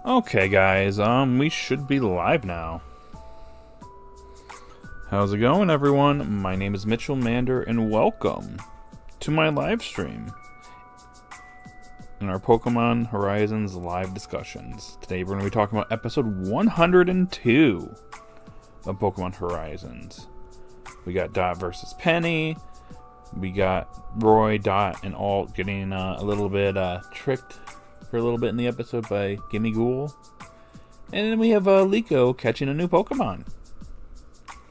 Okay, guys, we should be live now. How's it going, everyone? My name is Mitchell Mander, and welcome to my live stream in our Pokemon Horizons live discussions. Today, we're going to be talking about episode 102 of Pokemon Horizons. We got Dot versus Penny. We got Roy, Dot, and Alt getting a little bit tricked for a little bit in the episode by Gimmighoul. And then we have Liko catching a new Pokemon.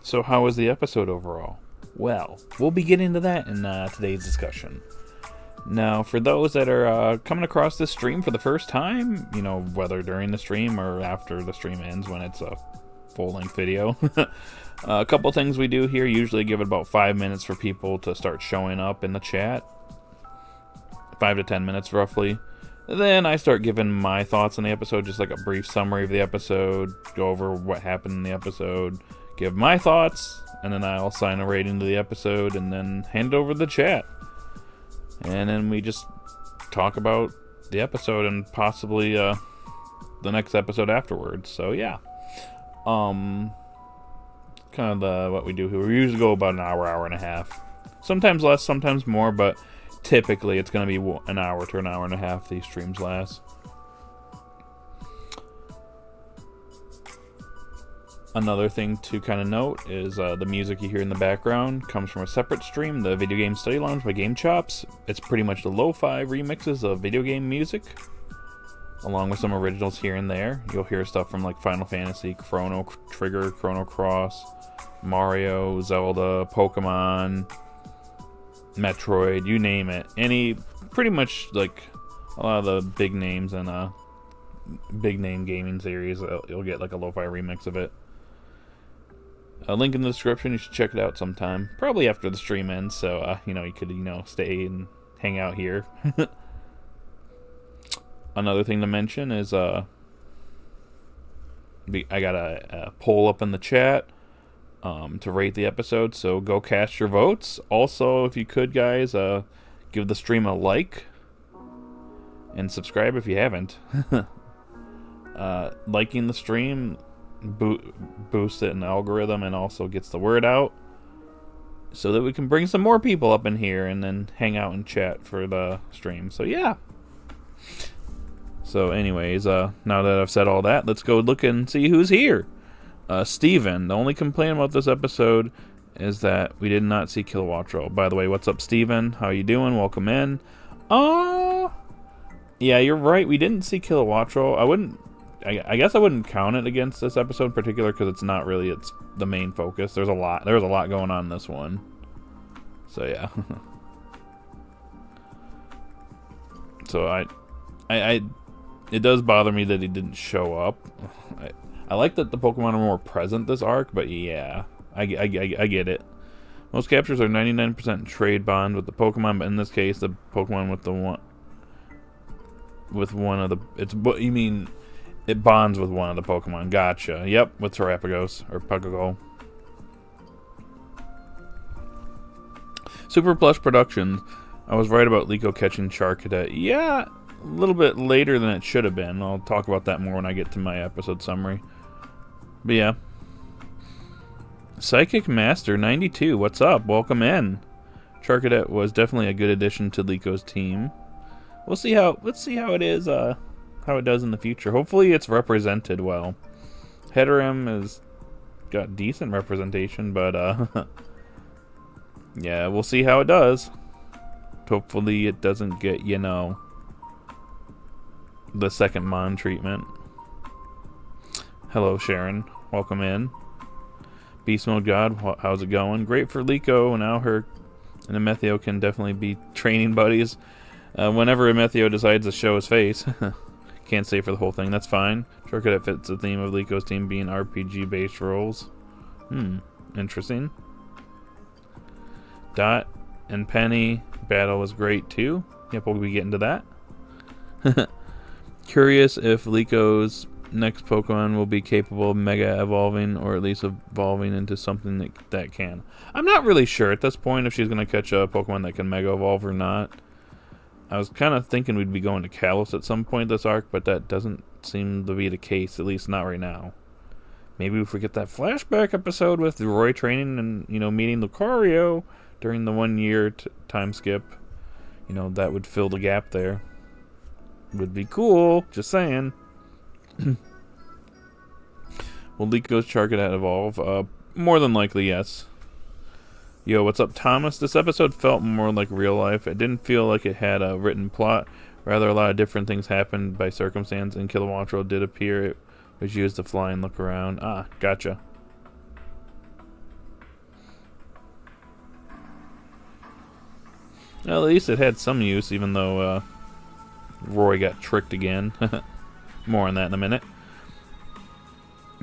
So how was the episode overall? Well, we'll be getting to that in today's discussion. Now, for those that are coming across this stream for the first time, you know, whether during the stream or after the stream ends when it's a full-length video, a couple things we do here, usually give it about 5 minutes for people to start showing up in the chat. 5 to 10 minutes roughly. Then I start giving my thoughts on the episode, just like a brief summary of the episode, go over what happened in the episode, give my thoughts, and then I'll assign a rating to the episode, and then hand it over to the chat. And then we just talk about the episode and possibly the next episode afterwards. So yeah, kind of what we do here. We usually go about an hour, hour and a half. Sometimes less, sometimes more, but typically it's going to be an hour to an hour and a half these streams last. Another thing to kind of note is the music you hear in the background comes from a separate stream, the Video Game Study Lounge by Game Chops. It's pretty much the lo-fi remixes of video game music, along with some originals here and there. You'll hear stuff from like Final Fantasy, Chrono Trigger, Chrono Cross, Mario, Zelda, Pokemon, Metroid, you name it. Pretty much like a lot of the big names and big name gaming series, you'll get like a lo-fi remix of it. A link in the description, you should check it out sometime. Probably after the stream ends, so, you could, stay and hang out here. Another thing to mention is, I got a poll up in the chat to rate the episode, so go cast your votes. Also, if you could, guys, give the stream a like and subscribe if you haven't. Liking the stream boosts it in the algorithm and also gets the word out so that we can bring some more people up in here and then hang out and chat for the stream. So yeah. So anyways, now that I've said all that, let's go look and see who's here. Steven. The only complaint about this episode is that we did not see Kilowattrel. By the way, what's up, Steven? How you doing? Welcome in. Yeah, you're right. We didn't see Kilowattrel. I guess I wouldn't count it against this episode in particular because it's not really the main focus. There's a lot going on in this one. So yeah. So I it does bother me that he didn't show up. I like that the Pokemon are more present this arc, but yeah, I get it. Most captures are 99% trade bond with the Pokemon, but in this case, the Pokemon it bonds with one of the Pokemon. Gotcha. Yep, with Terapagos or Puckagol. Super Plush Productions. I was right about Liko catching Charcadet. Yeah, a little bit later than it should have been. I'll talk about that more when I get to my episode summary. But yeah. Psychic Master 92. What's up? Welcome in. Charcadet was definitely a good addition to Liko's team. Let's see how it is. How it does in the future. Hopefully it's represented well. Heterim has got decent representation, but yeah, we'll see how it does. Hopefully it doesn't get, the second Mon treatment. Hello, Sharon. Welcome in. Beast Mode God, how's it going? Great for Liko. Now her and Amethio can definitely be training buddies. Whenever Amethio decides to show his face. Can't say for the whole thing, that's fine. Charcadet fits the theme of Liko's team being RPG-based roles. Interesting. Dot and Penny battle was great too. Yep, we'll be getting to that. Curious if Liko's next Pokemon will be capable of Mega Evolving, or at least evolving into something that can. I'm not really sure at this point if she's going to catch a Pokemon that can Mega Evolve or not. I was kind of thinking we'd be going to Kalos at some point this arc, but that doesn't seem to be the case, at least not right now. Maybe if we get that flashback episode with Roy training and, meeting Lucario during the 1 year time skip, that would fill the gap there. Would be cool, just saying. Will Liko's Charcadet evolve? More than likely, yes. Yo, what's up, Thomas? This episode felt more like real life. It didn't feel like it had a written plot. Rather, a lot of different things happened by circumstance, and Kilowattrel did appear. It was used to fly and look around. Ah, gotcha. Well, at least it had some use, even though Roy got tricked again. More on that in a minute.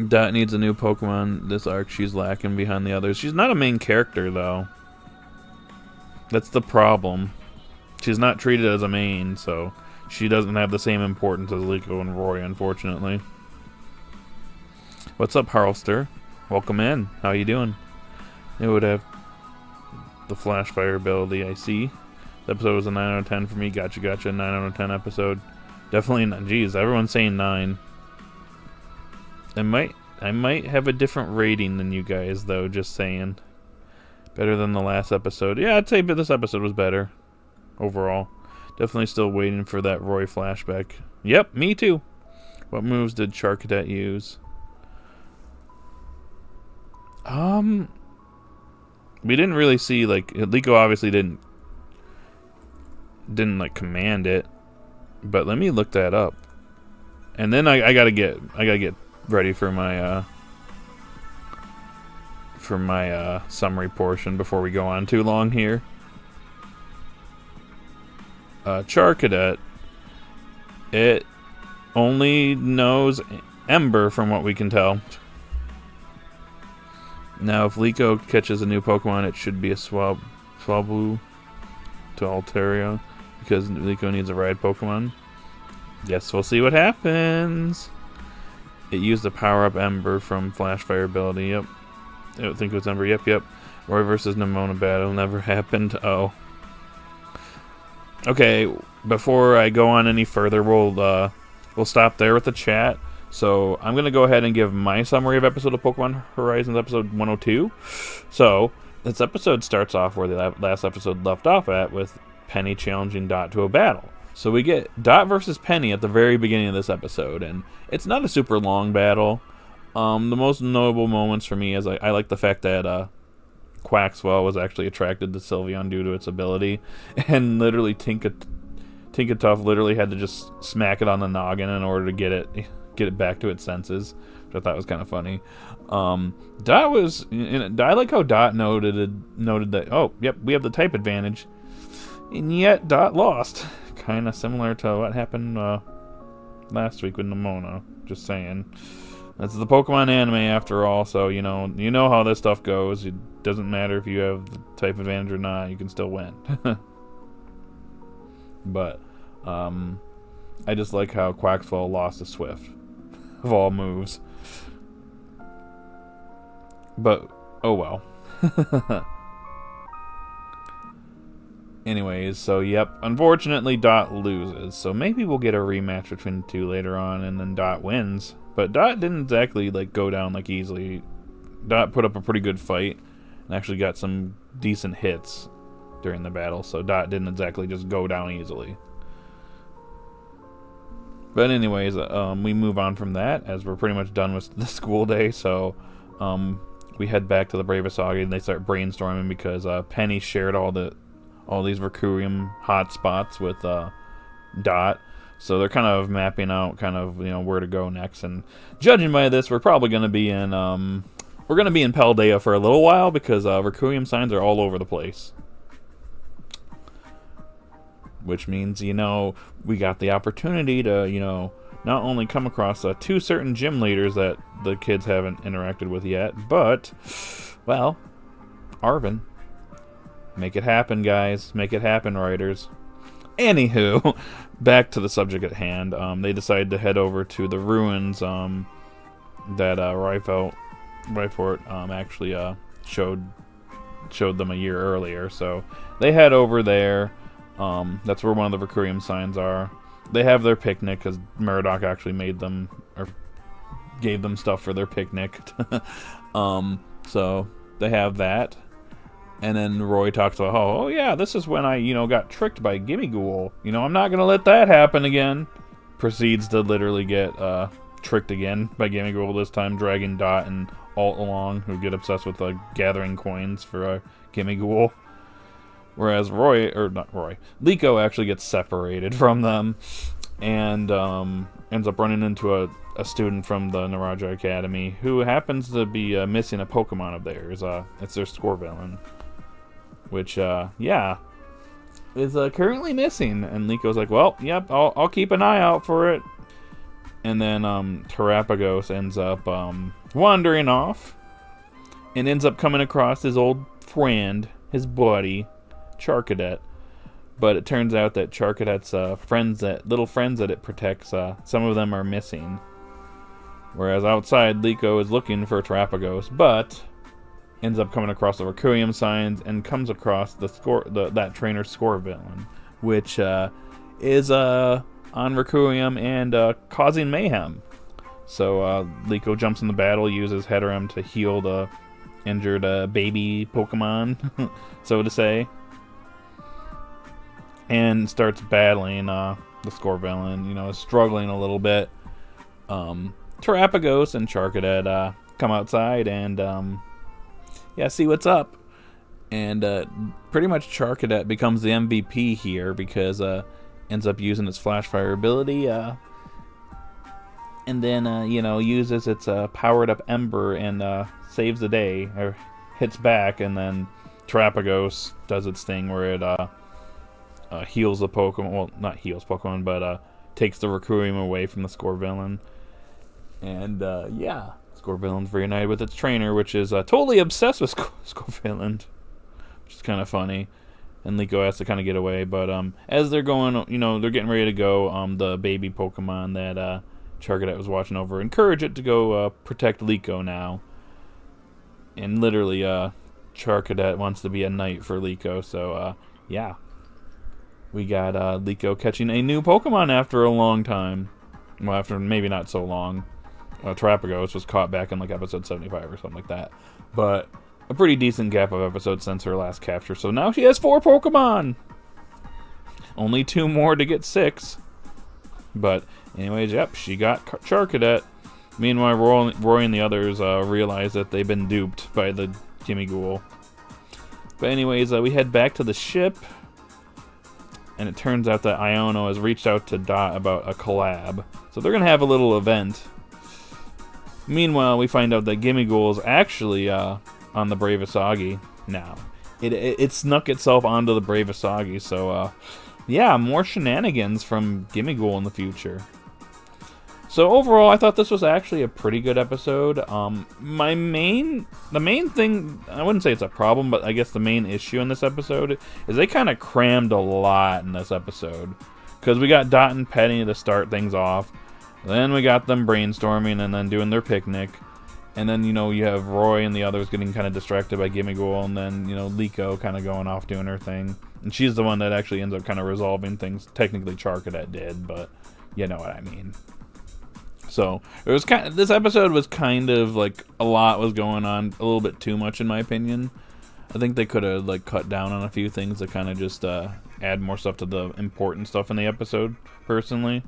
Dot needs a new Pokemon this arc. She's lacking behind the others. She's not a main character, though. That's the problem. She's not treated as a main, so she doesn't have the same importance as Liko and Roy, unfortunately. What's up, Harlster? Welcome in. How you doing? It would have the Flash Fire ability, I see. The episode was a 9 out of 10 for me. Gotcha. 9 out of 10 episode. Definitely not. Jeez, everyone's saying 9. I might have a different rating than you guys, though, just saying. Better than the last episode. Yeah, I'd say this episode was better. Overall. Definitely still waiting for that Roy flashback. Yep, me too. What moves did Charcadet use? We didn't really see, Liko obviously didn't command it. But let me look that up. And then I gotta get ready for my summary portion before we go on too long here. Charcadet, it only knows Ember from what we can tell. Now, if Liko catches a new Pokemon, it should be a Swablu to Altaria, because Liko needs a ride Pokemon. Guess we'll see what happens. It used the power-up Ember from Flash Fire ability. Yep. I don't think it was Ember. Yep. Roy versus Nemona battle never happened. Oh. Okay, before I go on any further, we'll stop there with the chat. So I'm going to go ahead and give my summary of episode of Pokemon Horizons, episode 102. So this episode starts off where the last episode left off at, with Penny challenging Dot to a battle. So we get Dot versus Penny at the very beginning of this episode, and it's not a super long battle. The most notable moments for me is I like the fact that Quaxwell was actually attracted to Sylveon due to its ability, and literally Tinkatuff literally had to just smack it on the noggin in order to get it back to its senses, which I thought was kind of funny. Dot was, I like how Dot noted that, oh, yep, we have the type advantage, and yet Dot lost. Kind of similar to what happened last week with Nemona. Just saying. That's the Pokemon anime after all, so you know how this stuff goes. It doesn't matter if you have the type advantage or not, you can still win. But I just like how Quaxwell lost to Swift of all moves. But oh well. Anyways, so yep, unfortunately Dot loses, so maybe we'll get a rematch between the two later on, and then Dot wins. But Dot didn't exactly go down easily. Dot put up a pretty good fight and actually got some decent hits during the battle, so Dot didn't exactly just go down easily. But anyways, we move on from that, as we're pretty much done with the school day, so we head back to the Brave Asagi, and they start brainstorming because Penny shared all these Recruium hotspots with Dot. So they're kind of mapping out where to go next. And judging by this, we're probably going to be in Paldea for a little while, because Recruium signs are all over the place. Which means, we got the opportunity to, not only come across 2 certain gym leaders that the kids haven't interacted with yet, but, well, Arvin. Make it happen, guys. Make it happen, writers. Anywho, back to the subject at hand. They decide to head over to the ruins that Ryfort actually showed them a year earlier. So they head over there. That's where one of the Recruium signs are. they have their picnic because Murdoch actually made them or gave them stuff for their picnic. So they have that. And then Roy talks about, oh yeah, this is when I, got tricked by Gimmighoul. I'm not going to let that happen again. Proceeds to literally get tricked again by Gimmighoul, this time dragging Dot and Alt along, who get obsessed with gathering coins for Gimmighoul. Whereas Liko actually gets separated from them and ends up running into a student from the Naraja Academy who happens to be missing a Pokemon of theirs. It's their Scorbellin, which, is currently missing. And Liko's like, well, yep, I'll keep an eye out for it. And then Terapagos ends up wandering off and ends up coming across his old friend, his buddy, Charcadet. But it turns out that Charcadet's little friends that it protects, some of them are missing. Whereas outside, Liko is looking for Terapagos, but ends up coming across the Requiem signs and comes across that trainer's Scorbellin, which is on Requiem and causing mayhem. So Liko jumps in the battle, uses Heterum to heal the injured baby Pokemon, so to say, and starts battling the Scorbellin, struggling a little bit. Terapagos and Charcadet come outside and see what's up. And pretty much Charcadet becomes the MVP here because ends up using its Flash Fire ability and then, uses its powered up Ember and saves the day, or hits back, and then Terapagos does its thing where it heals the Pokemon. Well, not heals Pokemon, but takes the Requiem away from the Scorbellin. And, Scorbellin's reunited with its trainer, which is totally obsessed with Scorbellin, which is kind of funny. And Liko has to kind of get away, but as they're going, they're getting ready to go, the baby Pokemon that Charcadet was watching over encourage it to go protect Liko now. And literally, Charcadet wants to be a knight for Liko, so we got Liko catching a new Pokemon after a long time. Well, after maybe not so long. Terapagos was caught back in episode 75 or something like that. But a pretty decent gap of episodes since her last capture. So now she has 4 Pokemon! Only 2 more to get 6. But anyways, yep, she got Charcadet. Meanwhile, Roy and the others realize that they've been duped by the Gimmighoul. But anyways, we head back to the ship. And it turns out that Iono has reached out to Dot about a collab. So they're going to have a little event. Meanwhile, we find out that Gimmighoul is actually on the Brave Asagi now. It snuck itself onto the Brave Asagi, so more shenanigans from Gimmighoul in the future. So overall, I thought this was actually a pretty good episode. The main thing, I wouldn't say it's a problem, but I guess the main issue in this episode is they kind of crammed a lot in this episode. Because we got Dot and Penny to start things off. Then we got them brainstorming and then doing their picnic. And then, you have Roy and the others getting kind of distracted by Gimmighoul. And then, Liko kind of going off doing her thing. And she's the one that actually ends up kind of resolving things. Technically, Charcadet did, but you know what I mean. So, this episode was kind of a lot was going on. A little bit too much, in my opinion. I think they could have, cut down on a few things to kind of just add more stuff to the important stuff in the episode, personally.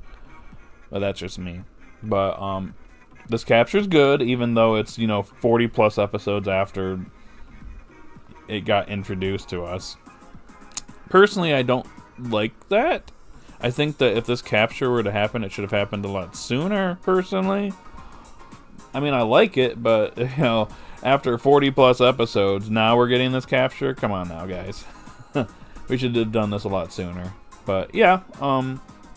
But that's just me. But, this capture's good, even though it's, 40 plus episodes after it got introduced to us. Personally, I don't like that. I think that if this capture were to happen, it should have happened a lot sooner, personally. I mean, I like it, but, after 40 plus episodes, now we're getting this capture? Come on now, guys. We should have done this a lot sooner. But, yeah,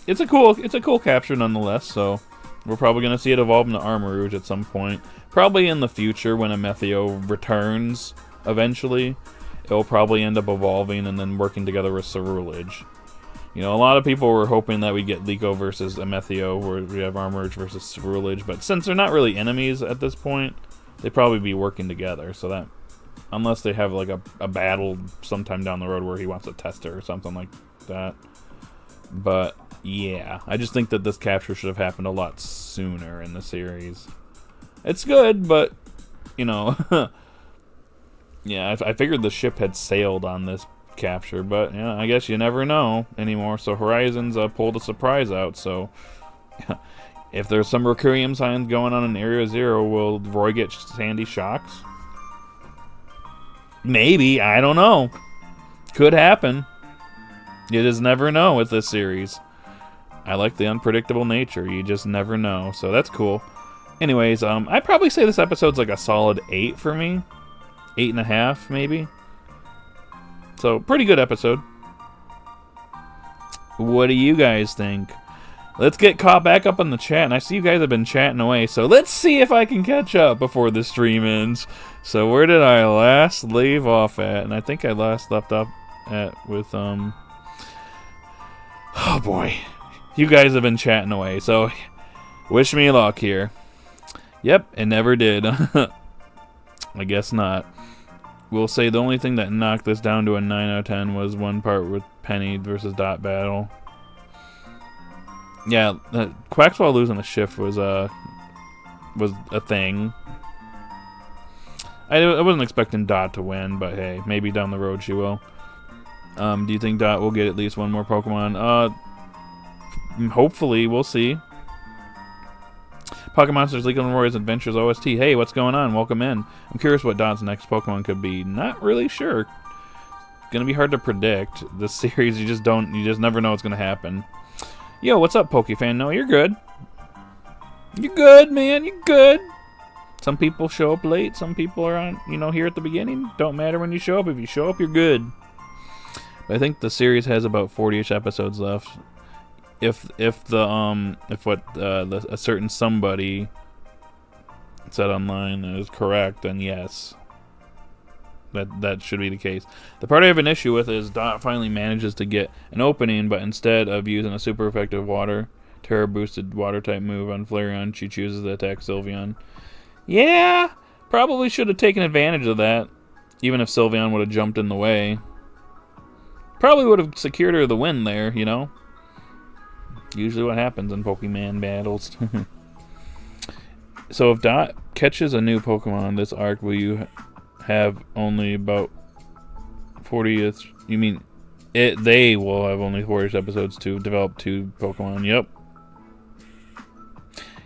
it's a cool capture nonetheless, so we're probably going to see it evolve into Armarouge at some point. Probably in the future when Amethio returns, eventually. It'll probably end up evolving and then working together with Cerulege. A lot of people were hoping that we'd get Liko versus Amethio, where we have Armarouge versus Cerulege, but since they're not really enemies at this point, they'd probably be working together, so that, unless they have a battle sometime down the road where he wants to test her or something like that. But Yeah, I just think that this capture should have happened a lot sooner in the series. It's good, but, you know, yeah, I figured the ship had sailed on this capture, but yeah, I guess you never know anymore. So Horizons pulled a surprise out, so if there's some Recurium signs going on in Area Zero, will Roy get Sandy shocks? Maybe, I don't know. Could happen. You just never know with this series. I like the unpredictable nature. You just never know. So that's cool. Anyways, I'd probably say this episode's like a solid 8 for me. 8.5, maybe. So, pretty good episode. What do you guys think? Let's get caught back up in the chat. And I see you guys have been chatting away. So, let's see if I can catch up before the stream ends. So, where did I last leave off at? And I think I last left off at with, oh boy. You guys have been chatting away. So, wish me luck here. Yep, it never did. I guess not. We'll say the only thing that knocked this down to a 9 out of 10 was one part with Penny versus Dot battle. Yeah, Quaxwell losing the shift was a thing. I wasn't expecting Dot to win, but hey, maybe down the road she will. Do you think Dot will get at least one more Pokemon? Hopefully, we'll see. Pocket Monsters Liko and Roy's Adventures OST. Hey, what's going on? Welcome in. I'm curious what Dot's next Pokemon could be. Not really sure. It's gonna be hard to predict. This series, you just never know what's gonna happen. Yo, what's up, Pokefan? No, you're good. You're good, man. You're good. Some people show up late. Some people are on, here at the beginning. Don't matter when you show up. If you show up, you're good. But I think the series has about 40-ish episodes left. If a certain somebody said online is correct, then yes, that should be the case. The part I have an issue with is Dot finally manages to get an opening, but instead of using a super effective Terra boosted water type move on Flareon, she chooses to attack Sylveon. Yeah, probably should have taken advantage of that, even if Sylveon would have jumped in the way. Probably would have secured her the win there, Usually what happens in Pokemon battles. So if Dot catches a new Pokemon this arc, will you have only about 40? You mean they will have only 40 episodes to develop 2 Pokemon.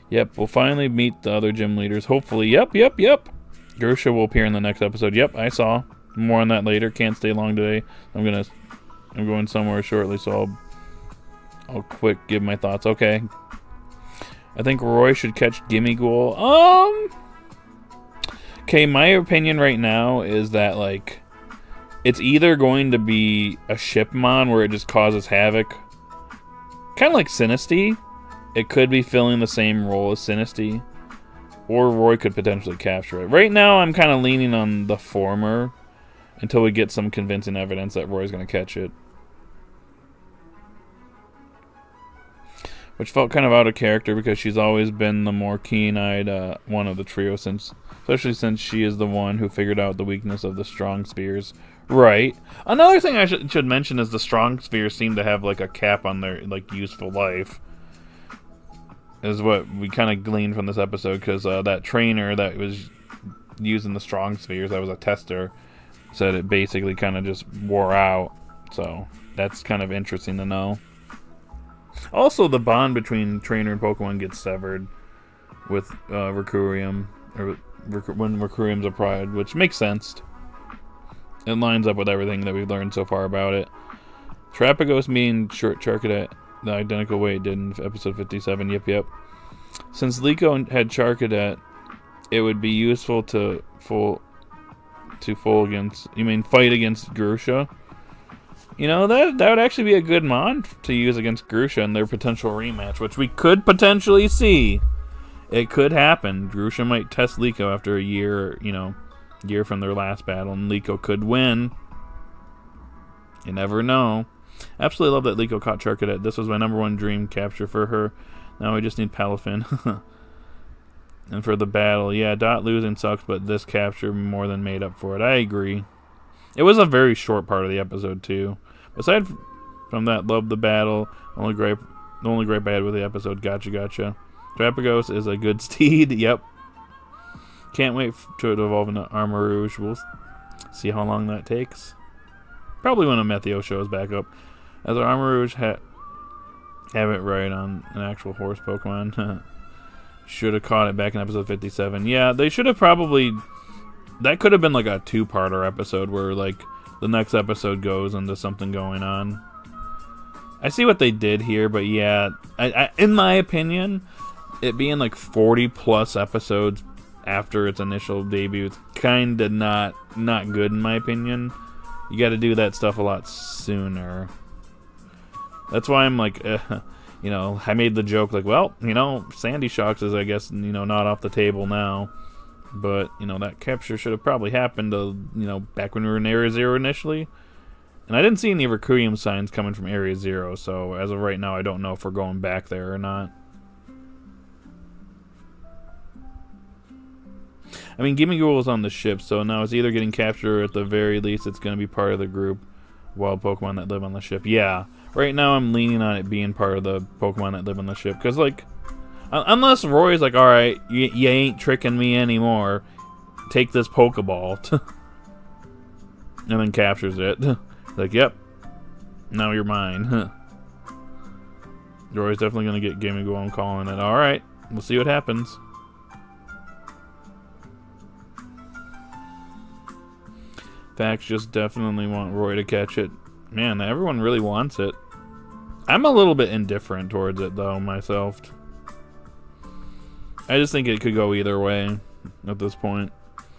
Yep, we'll finally meet the other gym leaders. Hopefully. Yep. Grusha will appear in the next episode. Yep, I saw. More on that later. Can't stay long today. I'm going somewhere shortly, so I'll quick give my thoughts. Okay. I think Roy should catch Gimmighoul. Okay, my opinion right now is that, it's either going to be a Shipmon where it just causes havoc. Kind of like Sinistea. It could be filling the same role as Sinistea. Or Roy could potentially capture it. Right now, I'm kind of leaning on the former until we get some convincing evidence that Roy's going to catch it. Which felt kind of out of character because she's always been the more keen-eyed one of the trio, especially since she is the one who figured out the weakness of the strong spears. Right. Another thing I should mention is the strong spears seem to have a cap on their useful life. Is what we kind of gleaned from this episode, because that trainer that was using the strong spheres, that was a tester, said it basically kind of just wore out. So that's kind of interesting to know. Also, the bond between trainer and Pokemon gets severed with Recurium, or when Recurium's a pride, which makes sense. It lines up with everything that we've learned so far about it. Terapagos meeting Charcadet the identical way it did in episode 57. Yep. Since Liko had Charcadet, it would be useful to fight against Grusha. That would actually be a good mon to use against Grusha in their potential rematch, which we could potentially see. It could happen. Grusha might test Liko after a year from their last battle, and Liko could win. You never know. Absolutely love that Liko caught Charcadet. This was my #1 dream capture for her. Now we just need Palafin. And for the battle, yeah, Dot losing sucks, but this capture more than made up for it. I agree. It was a very short part of the episode, too. Aside from that, love the battle. Only gripe The only gripe I had with the episode. Gotcha. Trapagos is a good steed. Yep. Can't wait to evolve into Armor Rouge. We'll see how long that takes. Probably when a Metheo shows back up. As our Armor Rouge have it right on an actual horse Pokemon. Should have caught it back in episode 57. Yeah, they should have probably... That could have been like a two-parter episode where like the next episode goes into something going on. I see what they did here, but yeah, in my opinion, it being like 40+ episodes after its initial debut, it's kind of not good in my opinion. You got to do that stuff a lot sooner. That's why I'm like, you know, I made the joke like, well, you know, Sandy Shocks is, I guess, you know, not off the table now. But, you know, that capture should have probably happened, you know, back when we were in Area 0 initially. And I didn't see any Requiem signs coming from Area 0, so as of right now, I don't know if we're going back there or not. I mean, Gimmighoul is on the ship, so now it's either getting captured or at the very least it's going to be part of the group wild Pokemon that live on the ship. Yeah, right now I'm leaning on it being part of the Pokemon that live on the ship. Because, like, unless Roy's like, alright, you ain't tricking me anymore, take this Pokeball. And then captures it. Like, yep, now you're mine. Roy's definitely going to get Gimmighoul. I'm calling it. Alright, we'll see what happens. Facts just definitely want Roy to catch it. Man, everyone really wants it. I'm a little bit indifferent towards it, though, myself. I just think it could go either way at this point.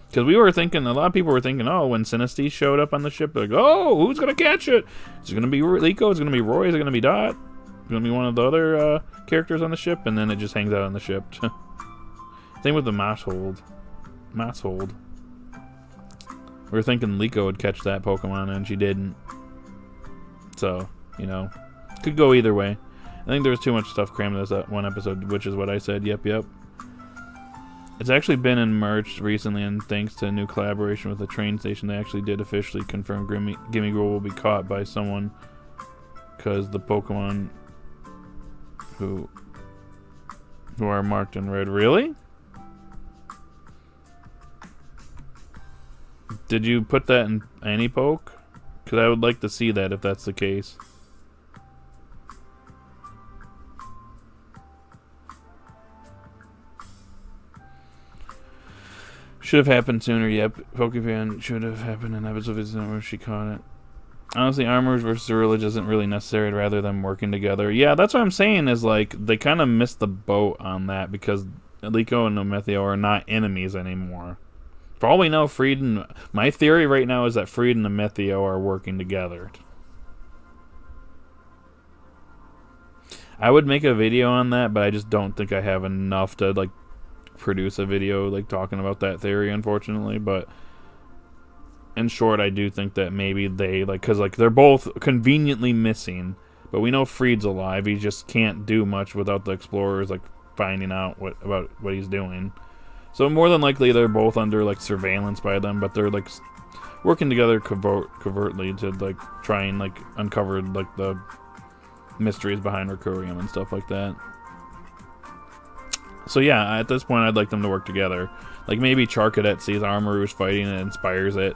Because we were thinking, a lot of people were thinking, oh, when Sinistea showed up on the ship, they're like, oh, who's going to catch it? Is it going to be Liko? Is it going to be Roy? Is it going to be Dot? Is it going to be one of the other characters on the ship? And then it just hangs out on the ship. Same with the Masshold. We were thinking Liko would catch that Pokemon, and she didn't. So, you know, could go either way. I think there was too much stuff crammed in this one episode, which is what I said. Yep. It's actually been in March recently, and thanks to a new collaboration with the train station, they actually did officially confirm Gimmighoul will be caught by someone, because the Pokemon who are marked in red. Really? Did you put that in anipoke? Because I would like to see that if that's the case. Should have happened sooner. Yep, Pokefan should have happened in episode where she caught it. Honestly, Armors versus Village isn't really necessary. I'd rather them working together. Yeah, that's what I'm saying. Is like they kind of missed the boat on that because Liko and Metheo are not enemies anymore. For all we know, my theory right now is that Freed and Metheo are working together. I would make a video on that, but I just don't think I have enough to like produce a video like talking about that theory, unfortunately. But in short, I do think that maybe they because they're both conveniently missing, but we know Freed's alive. He just can't do much without the explorers like finding out about what he's doing. So more than likely they're both under like surveillance by them, but they're like working together covertly to like try and like uncover like the mysteries behind Requiem and stuff like that. So yeah, at this point I'd like them to work together. Like maybe Charcadet sees Armor Rouge fighting and inspires it,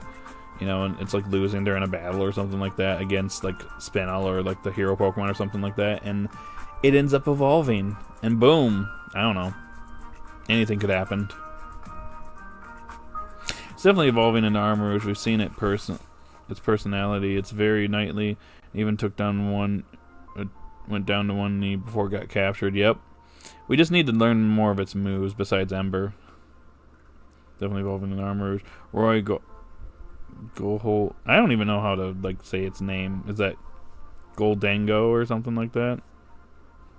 you know, and it's like losing during a battle or something like that against like Spinel or like the hero Pokemon or something like that, and it ends up evolving, and boom, I don't know, anything could happen. It's definitely evolving into Armor Rouge. We've seen it its personality. It's very knightly. Even went down to one knee before it got captured. Yep. We just need to learn more of its moves besides Ember. Definitely evolving into Armor Rouge. Roy Gimmighoul. I don't even know how to like say its name. Is that Goldango or something like that?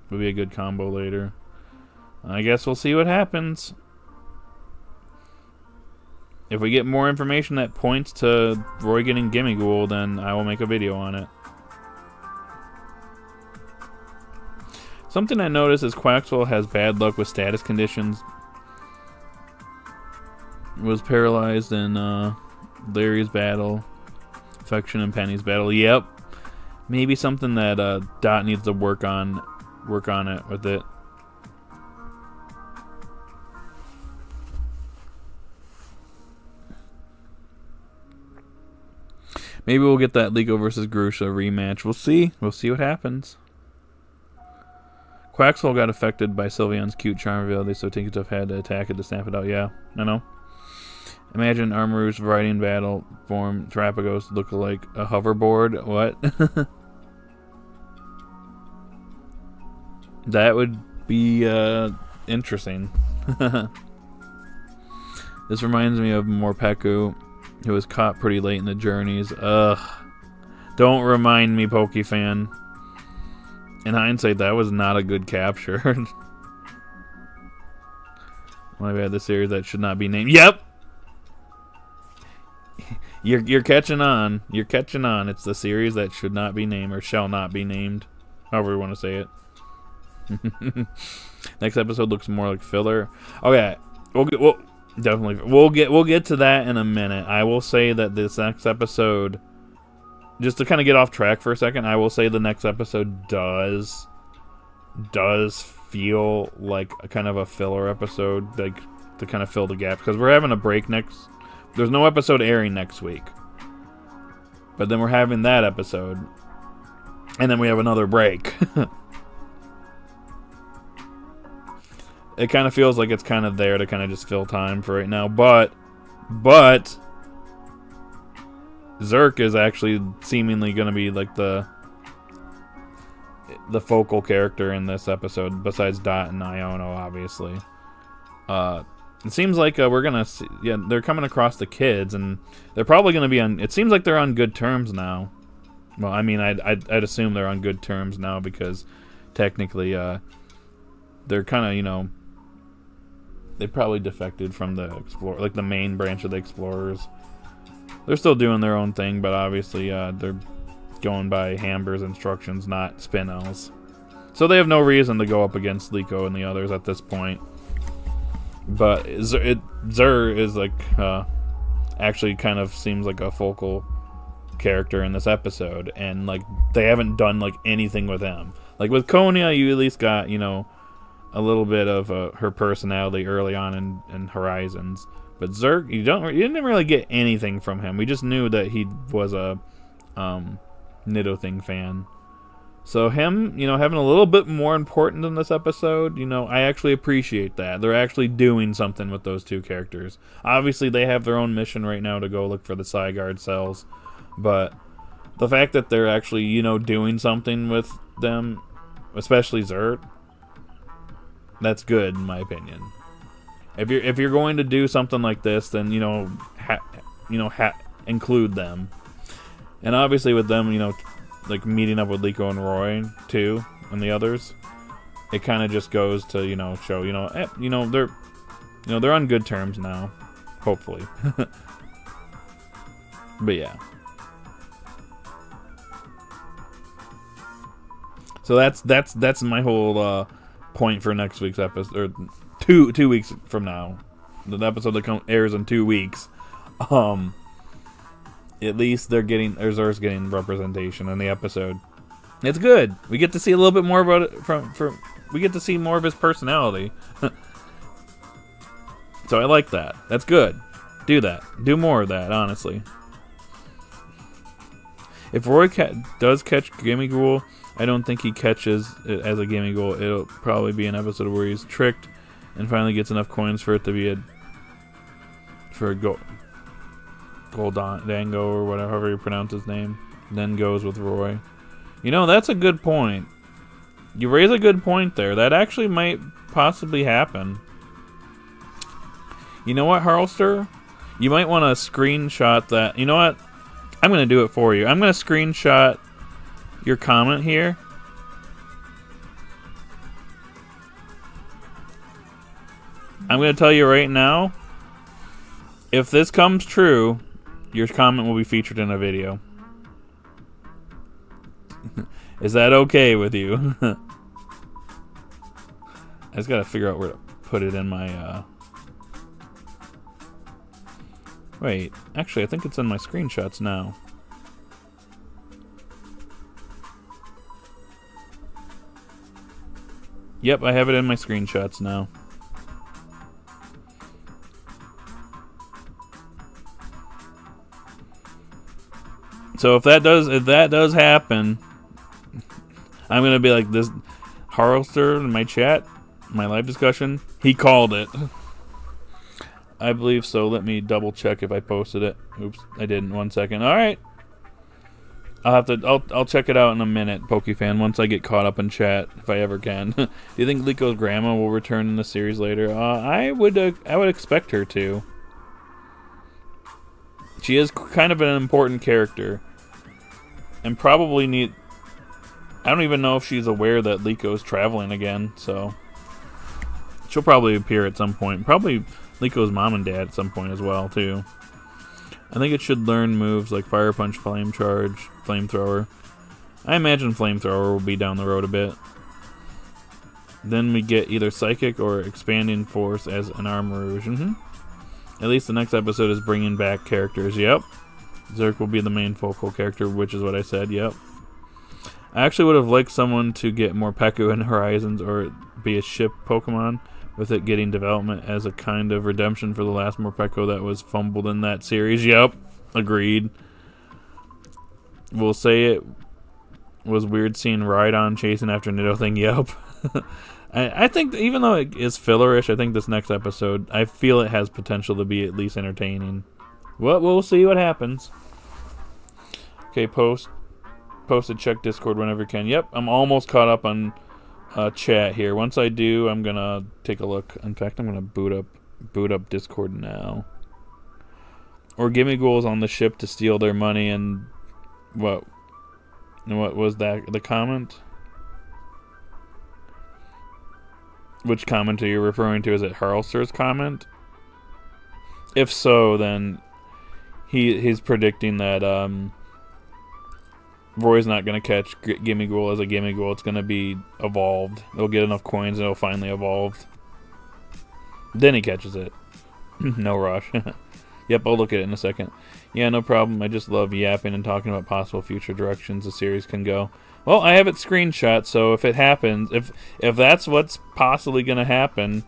Would be a good combo later. I guess we'll see what happens. If we get more information that points to Roy getting Gimmighoul, then I will make a video on it. Something I noticed is Quaxwell has bad luck with status conditions. Was paralyzed in Larry's battle. Affection and Penny's battle. Yep. Maybe something that Dot needs to work on work on it with it. Maybe we'll get that Liko versus Grusha rematch. We'll see. We'll see what happens. Quaxwell got affected by Sylveon's cute charm ability, so Tinkertuff had to attack it to snap it out. Yeah, I know. Imagine Armarou's riding battle form Terrapagos look like a hoverboard. What? That would be interesting. This reminds me of Morpeko, who was caught pretty late in the journeys. Ugh. Don't remind me, Pokefan. In hindsight, that was not a good capture. My bad, the series that should not be named. Yep! You're catching on. You're catching on. It's the series that should not be named, or shall not be named. However you want to say it. Next episode looks more like filler. Okay. We'll get to that in a minute. I will say that this next episode, just to kind of get off track for a second, I will say the next episode does feel like a kind of a filler episode, like to kind of fill the gap, because we're having a break next. There's no episode airing next week, but then we're having that episode, and then we have another break. It kind of feels like it's kind of there to kind of just fill time for right now, but Zerk is actually seemingly going to be like the focal character in this episode, besides Dot and Iono, obviously. It seems like we're going to see, yeah, they're coming across the kids, and they're probably going to be on, it seems like they're on good terms now. Well, I mean, I'd assume they're on good terms now, because technically, they're kind of, you know, they probably defected from the like the main branch of the Explorers. They're still doing their own thing, but obviously they're going by Hamber's instructions, not Spinel's. So they have no reason to go up against Liko and the others at this point. But Zur is like actually kind of seems like a focal character in this episode, and like they haven't done like anything with him. Like with Konya, you at least got, you know, a little bit of her personality early on in Horizons. But Zerk, you didn't really get anything from him. We just knew that he was a Nidothing fan. So him, you know, having a little bit more important in this episode, you know, I actually appreciate that. They're actually doing something with those two characters. Obviously, they have their own mission right now to go look for the Zygarde cells. But the fact that they're actually, you know, doing something with them, especially Zerk, that's good in my opinion. If you're going to do something like this, then include them. And obviously with them, you know, like meeting up with Liko and Roy too, and the others, it kind of just goes to, you know, show, they're on good terms now, hopefully. But yeah. So that's my whole point for next week's episode, or two weeks from now, the episode that airs in 2 weeks. At least Zer's getting representation in the episode. It's good. We get to see a little bit more about it we get to see more of his personality. So I like that. That's good. Do that. Do more of that, honestly. If Roy does catch Gimmighoul, I don't think he catches it as a Gimmighoul. It'll probably be an episode where he's tricked and finally gets enough coins for it to be a Goldango or whatever you pronounce his name. Then goes with Roy. You know, that's a good point. You raise a good point there. That actually might possibly happen. You know what, Harlster? You might want to screenshot that. You know what? I'm going to do it for you. I'm going to screenshot your comment here. I'm going to tell you right now, if this comes true, your comment will be featured in a video. Is that okay with you? I just got to figure out where to put it in my... Wait, actually, I think it's in my screenshots now. Yep, I have it in my screenshots now. So if that does happen, I'm gonna be like this Harlster in my chat, my live discussion. He called it. I believe so. Let me double check if I posted it. Oops, I didn't. 1 second. All right. I'll check it out in a minute, Pokefan, once I get caught up in chat, if I ever can. Do you think Liko's grandma will return in the series later? I would expect her to. She is kind of an important character, and probably need. I don't even know if she's aware that Liko's traveling again, so she'll probably appear at some point. Probably Liko's mom and dad at some point as well, too. I think it should learn moves like Fire Punch, Flame Charge, Flamethrower. I imagine Flamethrower will be down the road a bit. Then we get either Psychic or Expanding Force as an Armor Rouge. At least the next episode is bringing back characters. Yep. Zerk will be the main focal character, which is what I said. Yep. I actually would have liked someone to get more Peku in Horizons or be a ship Pokemon, with it getting development as a kind of redemption for the last Morpeko that was fumbled in that series. Yep, agreed. We'll say it was weird seeing Rhydon chasing after Nidothing. Yep. I think even though it is fillerish, I think this next episode, I feel it has potential to be at least entertaining. Well, we'll see what happens. Okay, post it, check Discord whenever you can. Yep, I'm almost caught up on chat here. Once I do, I'm gonna take a look. In fact, I'm gonna boot up Discord now. Or Gimmighoul's on the ship to steal their money, and what was that? The comment? Which comment are you referring to? Is it Harlster's comment? If so, then he's predicting that Roy's not going to catch Gimmighoul as a Gimmighoul. It's going to be evolved. It'll get enough coins and it'll finally evolve. Then he catches it. No rush. Yep, I'll look at it in a second. Yeah, no problem. I just love yapping and talking about possible future directions the series can go. Well, I have it screenshot, so if it happens, if that's what's possibly going to happen,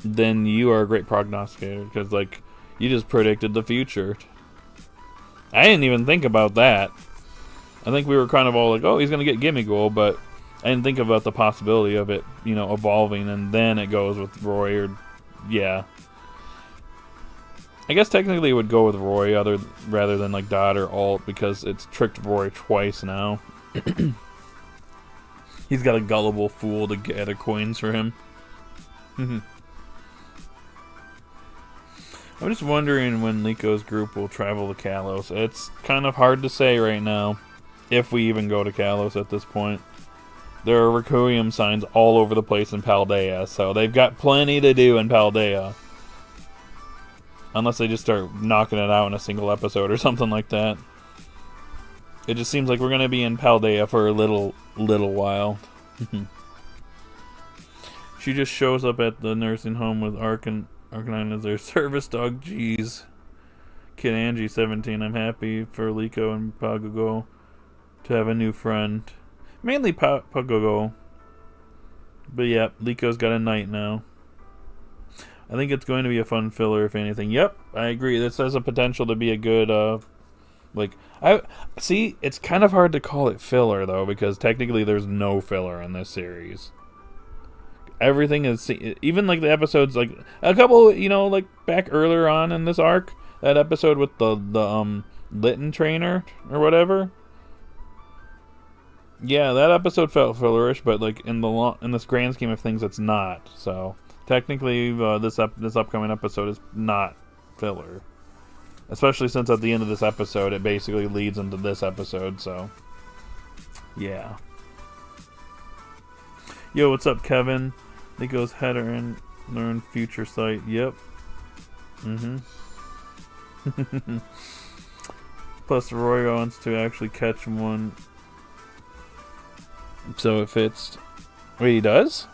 then you are a great prognosticator, because, like, you just predicted the future. I didn't even think about that. I think we were kind of all like, oh, he's going to get Gimmighoul, but I didn't think about the possibility of it, evolving, and then it goes with Roy, or, yeah. I guess technically it would go with Roy rather than like Dot or Alt, because it's tricked Roy twice now. He's got a gullible fool to gather coins for him. I'm just wondering when Liko's group will travel to Kalos. It's kind of hard to say right now, if we even go to Kalos at this point. There are Requiem signs all over the place in Paldea, so they've got plenty to do in Paldea. Unless they just start knocking it out in a single episode or something like that. It just seems like we're going to be in Paldea for a little while. She just shows up at the nursing home with Arcanine as their service dog. Jeez. Kid Angie, 17. I'm happy for Liko and Pagogo to have a new friend. Mainly Pagogo. But yeah, Liko's got a knight now. I think it's going to be a fun filler, if anything. Yep, I agree. This has a potential to be a good, it's kind of hard to call it filler, though, because technically there's no filler in this series. Everything is, even, like, the episodes, like, a couple, like, back earlier on in this arc, that episode with the Litten trainer, or whatever. Yeah, that episode felt fillerish, but, like, in this grand scheme of things, it's not, so... Technically, this upcoming episode is not filler. Especially since at the end of this episode, it basically leads into this episode, so... Yeah. Yo, what's up, Kevin? Liko's header and learn future sight. Yep. Plus, Roy wants to actually catch one. So if it's... Wait, he does?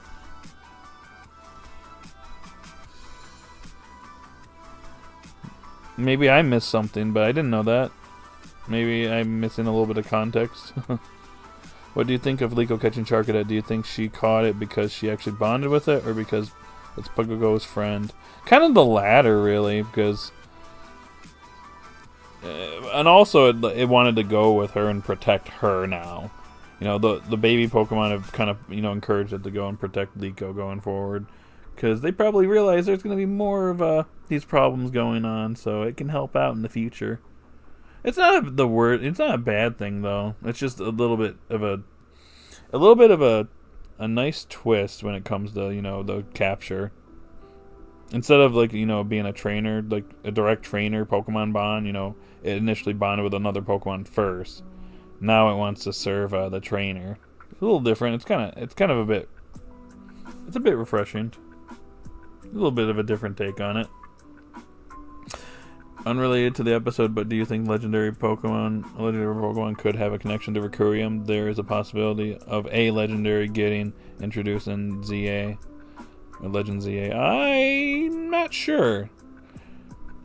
Maybe I missed something, but I didn't know that. Maybe I'm missing a little bit of context. What do you think of Liko catching Charcadet? Do you think she caught it because she actually bonded with it, or because it's Pokego's friend? Kind of the latter, really, because... and also, it wanted to go with her and protect her now. You know, the baby Pokemon have kind of, you know, encouraged it to go and protect Liko going forward. Because they probably realize there's going to be more of these problems going on, so it can help out in the future. It's not it's not a bad thing, though. It's just a little bit of a nice twist when it comes to, you know, the capture. Instead of, like, you know, being a trainer, like a direct trainer Pokemon bond, you know, it initially bonded with another Pokemon first. Now it wants to serve the trainer. It's a little different. It's a bit refreshing. A little bit of a different take on it. Unrelated to the episode, but do you think a legendary Pokemon could have a connection to Recurium? There is a possibility of a legendary getting introduced in ZA. Or Legend ZA. I'm not sure.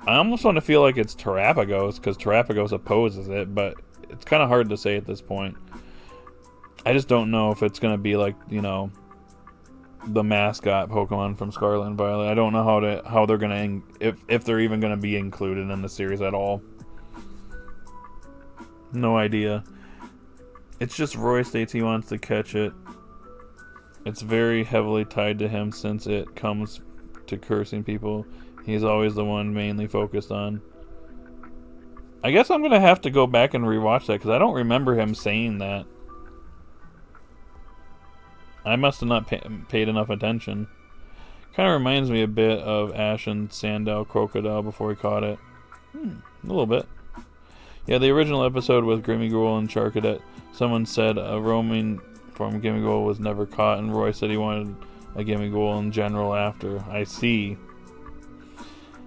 I almost want to feel like it's Terrapagos, because Terrapagos opposes it, but it's kind of hard to say at this point. I just don't know if it's going to be like, you know, the mascot Pokemon from Scarlet and Violet. I don't know how they're going to, if they're even going to be included in the series at all. No idea. It's just Roy states he wants to catch it. It's very heavily tied to him since it comes to cursing people. He's always the one mainly focused on. I guess I'm going to have to go back and rewatch that because I don't remember him saying that. I must have not paid enough attention. Kind of reminds me a bit of Ash and Sandile Crocodile before he caught it. A little bit. Yeah, the original episode with Gimmighoul and Charcadet, someone said a roaming from Gimmighoul was never caught, and Roy said he wanted a Gimmighoul in general after. I see.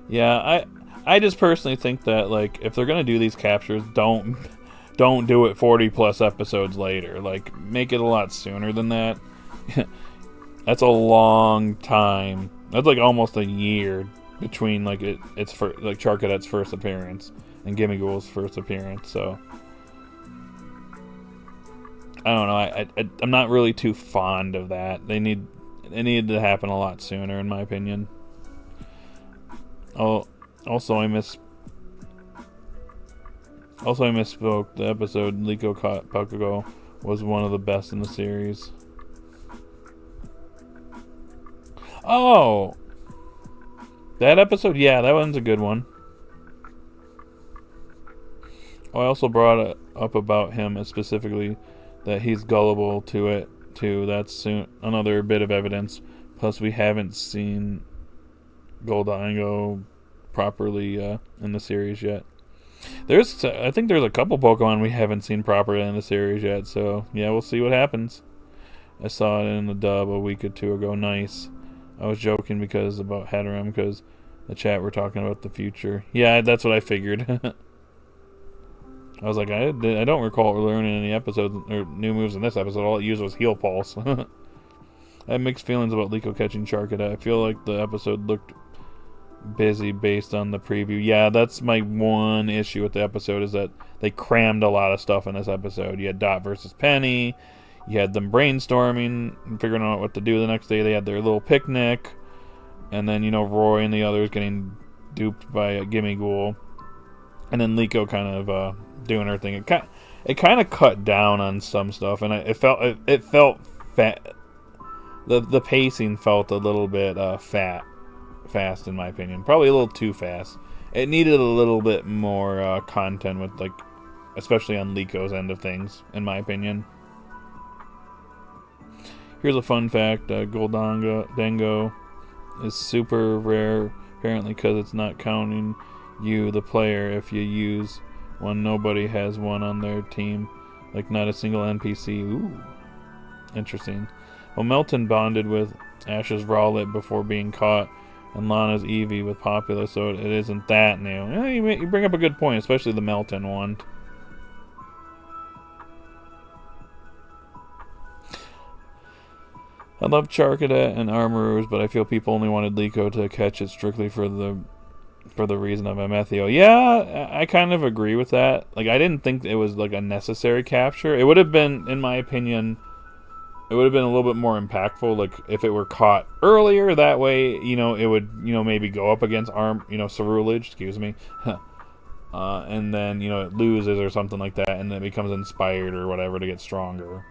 Yeah, I just personally think that, like, if they're going to do these captures, don't do it 40 plus episodes later. Like, make it a lot sooner than that. That's a long time. That's like almost a year between like Charcadet's first appearance and Gimmighoul's first appearance. So I don't know. I'm not really too fond of that. They needed to happen a lot sooner, in my opinion. Oh, also I misspoke. The episode Liko caught Pokégo was one of the best in the series. Oh, that episode? Yeah, that one's a good one. Oh, I also brought up about him specifically that he's gullible to it, too. That's another bit of evidence. Plus, we haven't seen Gholdengo properly in the series yet. I think there's a couple Pokemon we haven't seen properly in the series yet, so yeah, we'll see what happens. I saw it in the dub a week or two ago. Nice. I was joking about Hatterene because the chat were talking about the future. Yeah, that's what I figured. I was like, I don't recall learning any episodes or new moves in this episode. All it used was Heal Pulse. I have mixed feelings about Liko catching Charcadet. I feel like the episode looked busy based on the preview. Yeah, that's my one issue with the episode is that they crammed a lot of stuff in this episode. You had Dot versus Penny. You had them brainstorming and figuring out what to do the next day. They had their little picnic. And then, you know, Roy and the others getting duped by a Gimmighoul. And then Liko kind of doing her thing. It kind of cut down on some stuff. And it felt fat. The pacing felt a little bit fast, in my opinion. Probably a little too fast. It needed a little bit more content with, like, especially on Liko's end of things, in my opinion. Here's a fun fact. Gholdengo is super rare, apparently, because it's not counting you, the player, if you use one. Nobody has one on their team. Like, not a single NPC. Ooh. Interesting. Well, Melton bonded with Ash's Rowlet before being caught, and Lana's Eevee with Popular, so it isn't that new. Yeah, you bring up a good point, especially the Melton one. I love Charcadet and Armarouge, but I feel people only wanted Liko to catch it strictly for the for the reason of Amethio. Yeah, I kind of agree with that. Like, I didn't think it was like a necessary capture. It would have been, in my opinion, it would have been a little bit more impactful, like, if it were caught earlier. That way, it would, maybe go up against Cerulege, excuse me. And then, it loses or something like that, and then it becomes inspired or whatever to get stronger.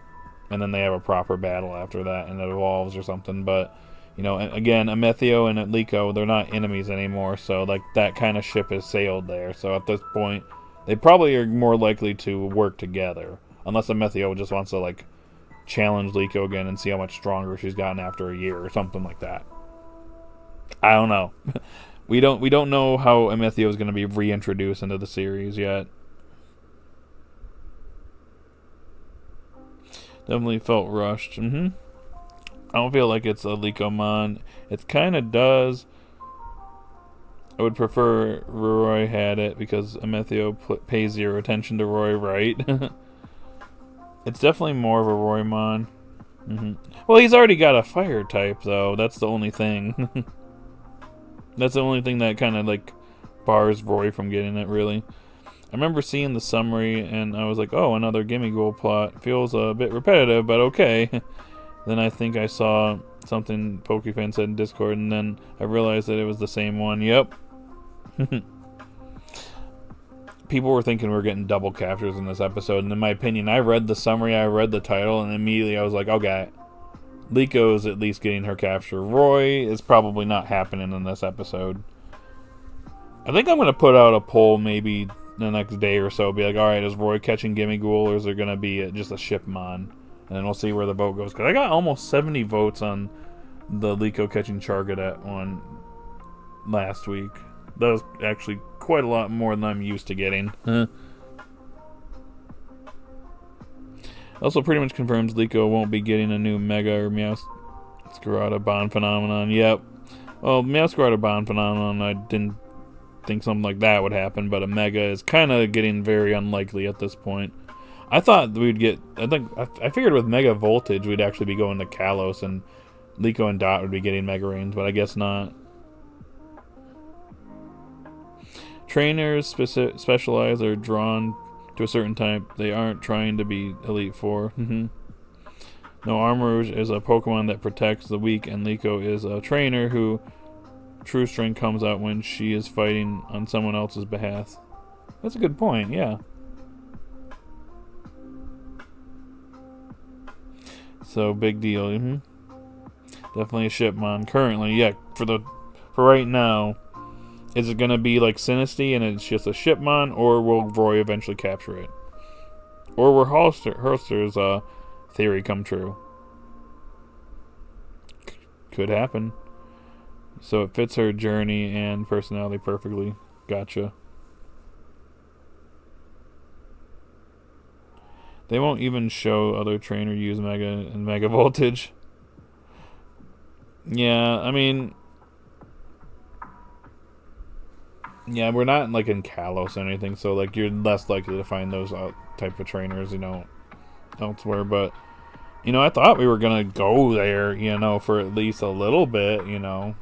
And then they have a proper battle after that, and it evolves or something. But, again, Amethio and Liko, they're not enemies anymore, so, like, that kind of ship has sailed there. So at this point, they probably are more likely to work together. Unless Amethio just wants to, like, challenge Liko again and see how much stronger she's gotten after a year or something like that. I don't know. We don't know how Amethio is going to be reintroduced into the series yet. Definitely felt rushed. I don't feel like it's a Likomon. It kind of does. I would prefer Roy had it because Amethio pays zero attention to Roy, right? It's definitely more of a Roymon. Well, he's already got a fire type, though. That's the only thing. That's the only thing that kind of, like, bars Roy from getting it, really. I remember seeing the summary, and I was like, oh, another Gimmighoul plot. Feels a bit repetitive, but okay. Then I think I saw something PokeFan said in Discord, and then I realized that it was the same one. Yep. People were thinking we were getting double captures in this episode, and in my opinion, I read the summary, I read the title, and immediately I was like, okay, Liko is at least getting her capture. Roy is probably not happening in this episode. I think I'm going to put out a poll maybe the next day or so. Be like, alright, is Roy catching Gimmighoul, or is there going to be just a Shipmon? And then we'll see where the vote goes. Because I got almost 70 votes on the Liko catching Charcadet one last week. That was actually quite a lot more than I'm used to getting. Also pretty much confirms Liko won't be getting a new Mega or Meowscarada Bond Phenomenon. Yep. Well, Meowscarada Bond Phenomenon, I didn't think something like that would happen, but a Mega is kind of getting very unlikely at this point. I thought we'd get... I figured with Mega Voltage we'd actually be going to Kalos, and Liko and Dot would be getting Mega Rains, but I guess not. Trainers specialize or drawn to a certain type. They aren't trying to be Elite Four. No, Armarouge is a Pokemon that protects the weak, and Liko is a trainer who true strength comes out when she is fighting on someone else's behalf. That's a good point, yeah. So, big deal. Definitely a Shipmon. Currently, yeah, for right now. Is it going to be like Sinistea and it's just a Shipmon, or will Roy eventually capture it? Or will Holster's theory come true? Could happen. So it fits her journey and personality perfectly. Gotcha. They won't even show other trainer use Mega and Mega Voltage. Yeah, I mean... Yeah, we're not like in Kalos or anything, so like you're less likely to find those type of trainers, elsewhere. But I thought we were gonna go there, for at least a little bit, I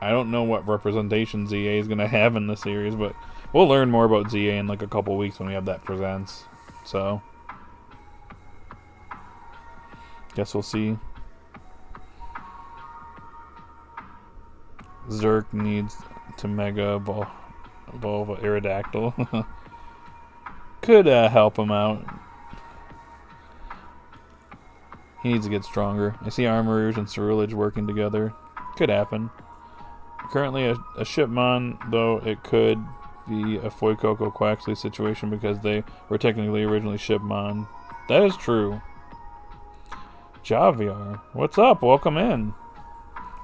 don't know what representation ZA is gonna have in the series, but we'll learn more about ZA in like a couple weeks when we have that presents. So, guess we'll see. Zerk needs to Mega Evolve Aerodactyl. Could help him out. He needs to get stronger. I see Armarouge and Cerulege working together. Could happen. Currently a Shipmon, though it could be a Fuecoco Quaxley situation because they were technically originally Shipmon. That is true. Javier, what's up? Welcome in.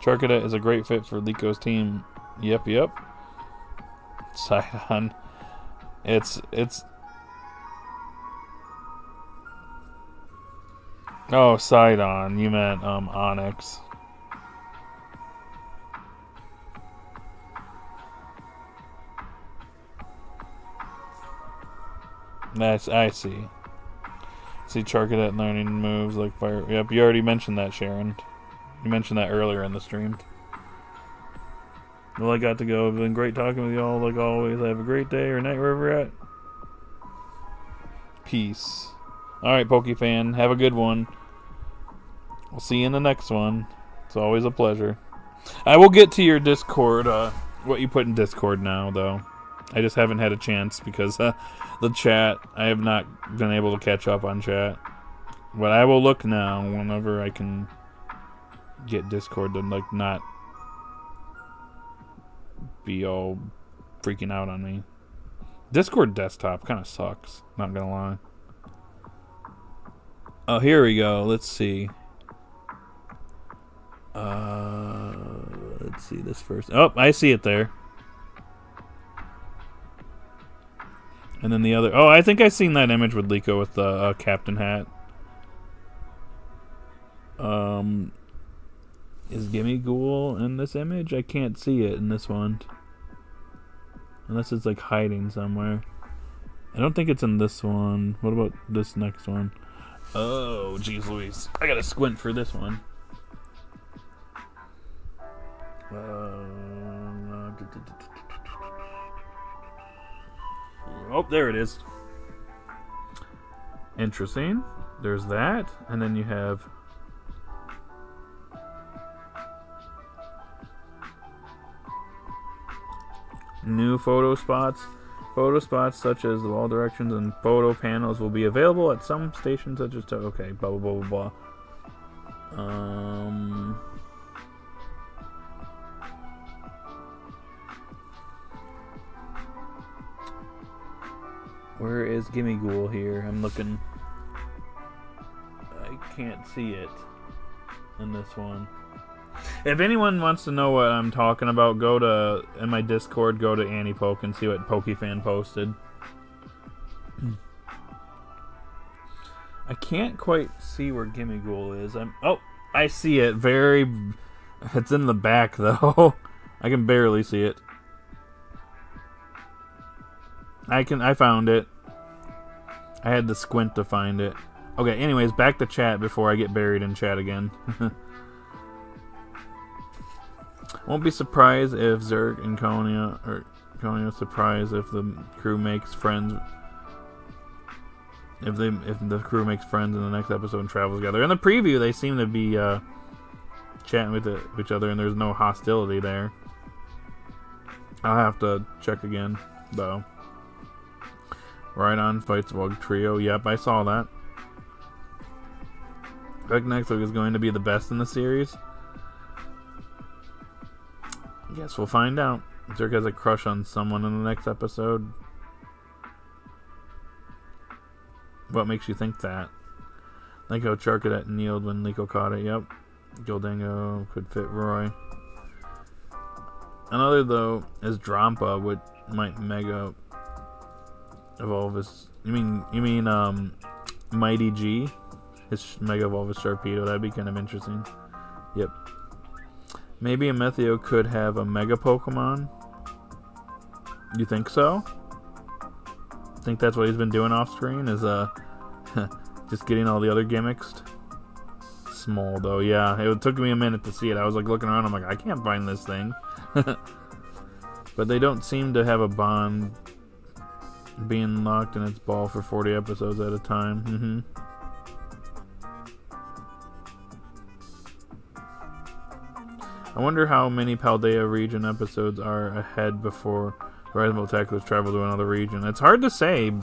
Charcadet is a great fit for Liko's team. Yep. Sidon. It's... Oh, Sidon. You meant, Onyx. I see. See Charcadet learning moves like fire. Yep, you already mentioned that, Sharon. You mentioned that earlier in the stream. Well, I got to go. It's been great talking with y'all. Like always, have a great day or night wherever you're at. Peace. Alright, Pokefan. Have a good one. We'll see you in the next one. It's always a pleasure. I will get to your Discord, what you put in Discord now, though. I just haven't had a chance because the chat, I have not been able to catch up on chat. But I will look now whenever I can get Discord to, like, not be all freaking out on me. Discord desktop kind of sucks, not gonna lie. Oh, here we go. Let's see. Let's see this first. Oh, I see it there. And then the other. Oh, I think I seen that image with Liko with the captain hat. Is Gimmighoul in this image? I can't see it in this one. Unless it's like hiding somewhere. I don't think it's in this one. What about this next one? Oh, geez Louise. I gotta squint for this one. Oh, there it is. Interesting. There's that. And then you have... new photo spots. Photo spots such as the wall directions and photo panels will be available at some stations such as... okay, blah, blah, blah, blah, blah. Where is Gimmighoul here? I'm looking. I can't see it in this one. If anyone wants to know what I'm talking about, go to, in my Discord, go to anipoke and see what Pokefan posted. I can't quite see where Gimmighoul is. Oh, I see it. It's in the back, though. I can barely see it. I found it. I had to squint to find it. Okay, anyways, back to chat before I get buried in chat again. Won't be surprised if Zerg and Konya surprised if the crew makes friends. If the crew makes friends in the next episode and travels together. In the preview, they seem to be chatting with each other, and there's no hostility there. I'll have to check again, though. Right on fights Bug Trio. Yep, I saw that. I think next week is going to be the best in the series. Guess we'll find out. Zerg has a crush on someone in the next episode. What makes you think that? Like how Charcadet kneeled when Liko caught it. Yep. Gildango could fit Roy. Another, though, is Drampa, which might mega evolve his... You mean Mighty G? His mega evolve his Sharpedo. That'd be kind of interesting. Yep. Maybe a Metheo could have a mega Pokemon. You think so? Think that's what he's been doing off screen? Is just getting all the other gimmicks? Small though, yeah. It took me a minute to see it. I was like looking around, I'm like, I can't find this thing. But they don't seem to have a bond being locked in its ball for 40 episodes at a time. I wonder how many Paldea region episodes are ahead before Rising Tacos travel to another region. It's hard to say.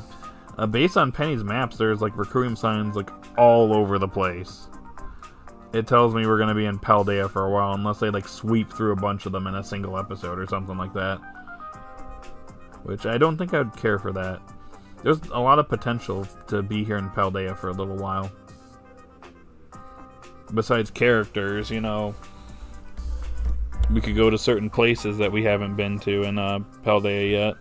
Based on Penny's maps, there's like recruiting signs like all over the place. It tells me we're going to be in Paldea for a while, unless they like sweep through a bunch of them in a single episode or something like that. Which I don't think I'd care for that. There's a lot of potential to be here in Paldea for a little while. Besides characters, you know, we could go to certain places that we haven't been to in Paldea yet.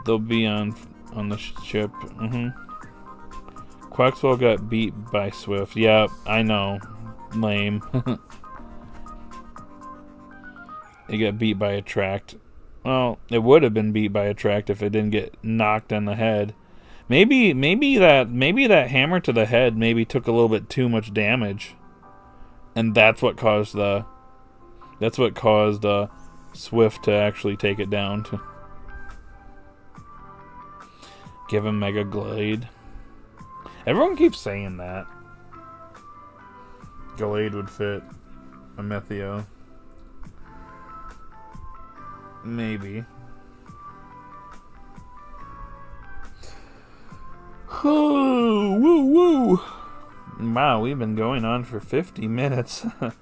They'll be on the ship. Quaxwell got beat by Swift. Yeah, I know. Lame. It got beat by a tract. Well, it would have been beat by a tract if it didn't get knocked on the head. Maybe that hammer to the head maybe took a little bit too much damage. And that's what caused Swift to actually take it down. To give him Mega Glade. Everyone keeps saying that. Glade would fit a Methio. Maybe. Oh, woo woo. Wow, we've been going on for 50 minutes. It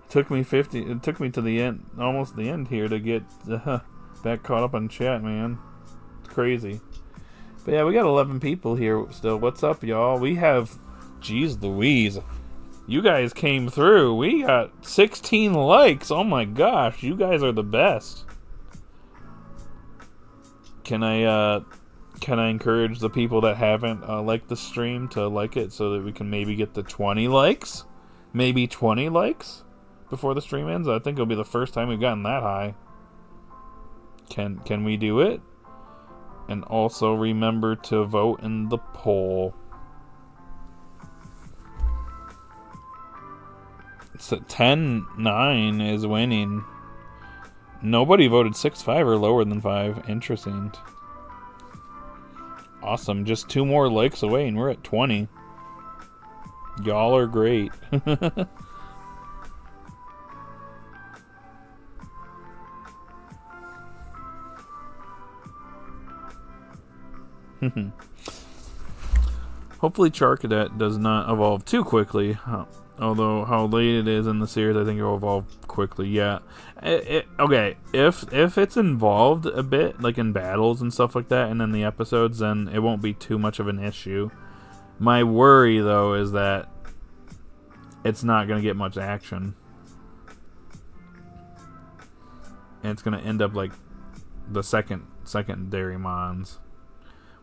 took me to the end, almost the end here to get back caught up on chat, man. It's crazy. But yeah, we got 11 people here still. What's up, y'all? We have, geez Louise, you guys came through. We got 16 likes. Oh my gosh, you guys are the best. Can I encourage the people that haven't liked the stream to like it so that we can maybe get the 20 likes? Maybe 20 likes before the stream ends? I think it'll be the first time we've gotten that high. Can we do it? And also remember to vote in the poll. So 10-9 is winning. Nobody voted 6-5 or lower than 5. Interesting. Awesome. Just 2 more likes away and we're at 20. Y'all are great. Hopefully Charcadet does not evolve too quickly. Although how late it is in the series, I think it will evolve quickly. Yeah. Okay, if it's involved a bit, like in battles and stuff like that, and in the episodes, then it won't be too much of an issue. My worry, though, is that it's not going to get much action. And it's going to end up like the secondary mons.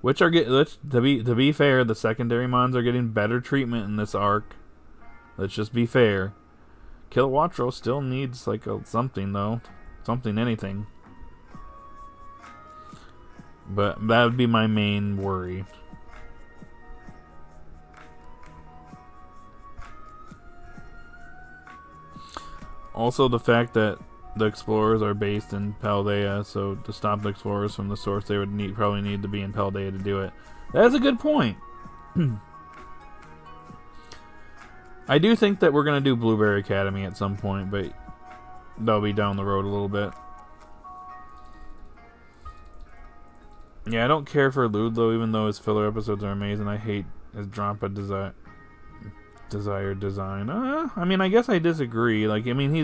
Which are to be fair, the secondary mons are getting better treatment in this arc. Let's just be fair. Kilowattrel still needs like something though. Anything. But that would be my main worry. Also the fact that the explorers are based in Paldea, so to stop the explorers from the source, they would probably need to be in Paldea to do it. That's a good point. I do think that we're going to do Blueberry Academy at some point, but that'll be down the road a little bit. Yeah, I don't care for Ludlow, even though his filler episodes are amazing. I hate his Drampa desired design. I mean, I guess I disagree. Like, I mean,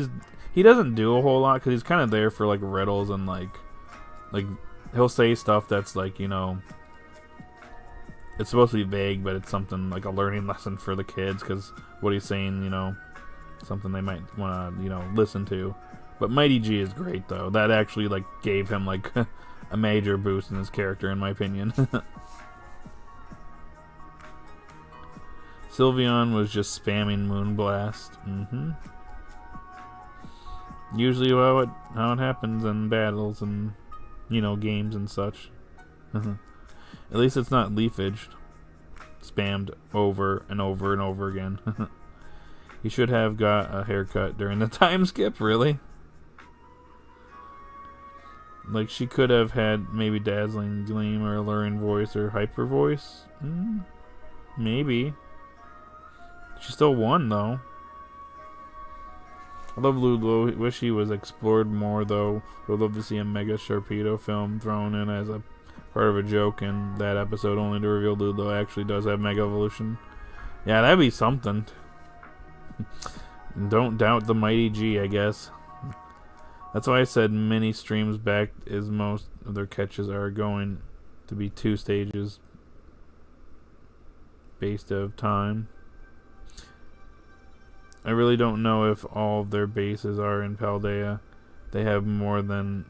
he doesn't do a whole lot because he's kind of there for like riddles and like he'll say stuff that's like, you know, it's supposed to be vague, but it's something like a learning lesson for the kids because what he's saying, you know, something they might want to, you know, listen to. But Mighty G is great though. That actually like gave him like a major boost in his character, in my opinion. Sylveon was just spamming Moonblast. Usually how it happens in battles and, you know, games and such. At least it's not leafaged. Spammed over and over and over again. He should have got a haircut during the time skip, really. Like, she could have had maybe Dazzling Gleam or Alluring Voice or Hyper Voice. Maybe. She still won, though. I love Ludlow. Wish he was explored more, though. Would love to see a Mega Sharpedo film thrown in as a part of a joke in that episode, only to reveal Ludlow actually does have Mega Evolution. Yeah, that'd be something. Don't doubt the Mighty G, I guess. That's why I said mini streams back is most of their catches are going to be 2 stages based of time. I really don't know if all of their bases are in Paldea. They have more than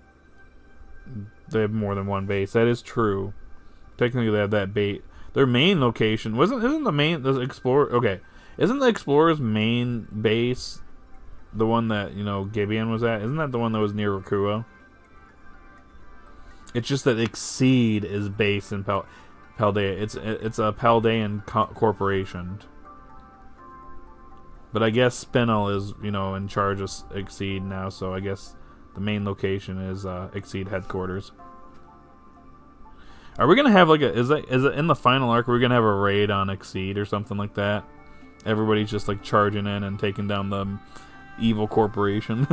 one base. That is true. Technically, they have that base. Their main location isn't the Explorer? Okay, isn't the Explorer's main base the one that, you know, Gibeon was at? Isn't that the one that was near Rakuo? It's just that Exceed is based in Paldea. It's a Paldean corporation. But I guess Spinel is, in charge of Exceed now, so I guess the main location is Exceed headquarters. Are we gonna have like is it in the final arc? Are we gonna have a raid on Exceed or something like that? Everybody's just like charging in and taking down the evil corporation.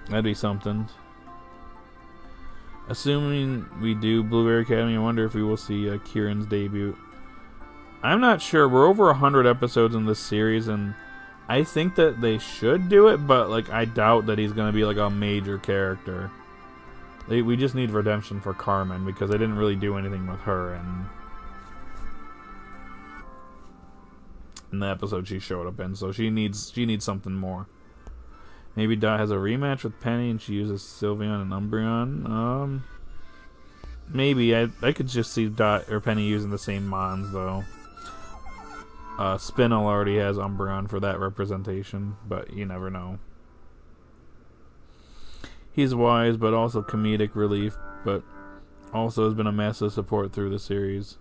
That'd be something. Assuming we do Blueberry Academy, I wonder if we will see Kieran's debut. I'm not sure. We're over 100 episodes in this series, and I think that they should do it, but like I doubt that he's gonna be like a major character. We just need redemption for Carmen because they didn't really do anything with her in the episode she showed up in, so she needs something more. Maybe Dot has a rematch with Penny and she uses Sylveon and Umbreon. Maybe I could just see Dot or Penny using the same Mons though. Spinel already has Umbreon for that representation, but you never know. He's wise, but also comedic relief, but also has been a massive support through the series.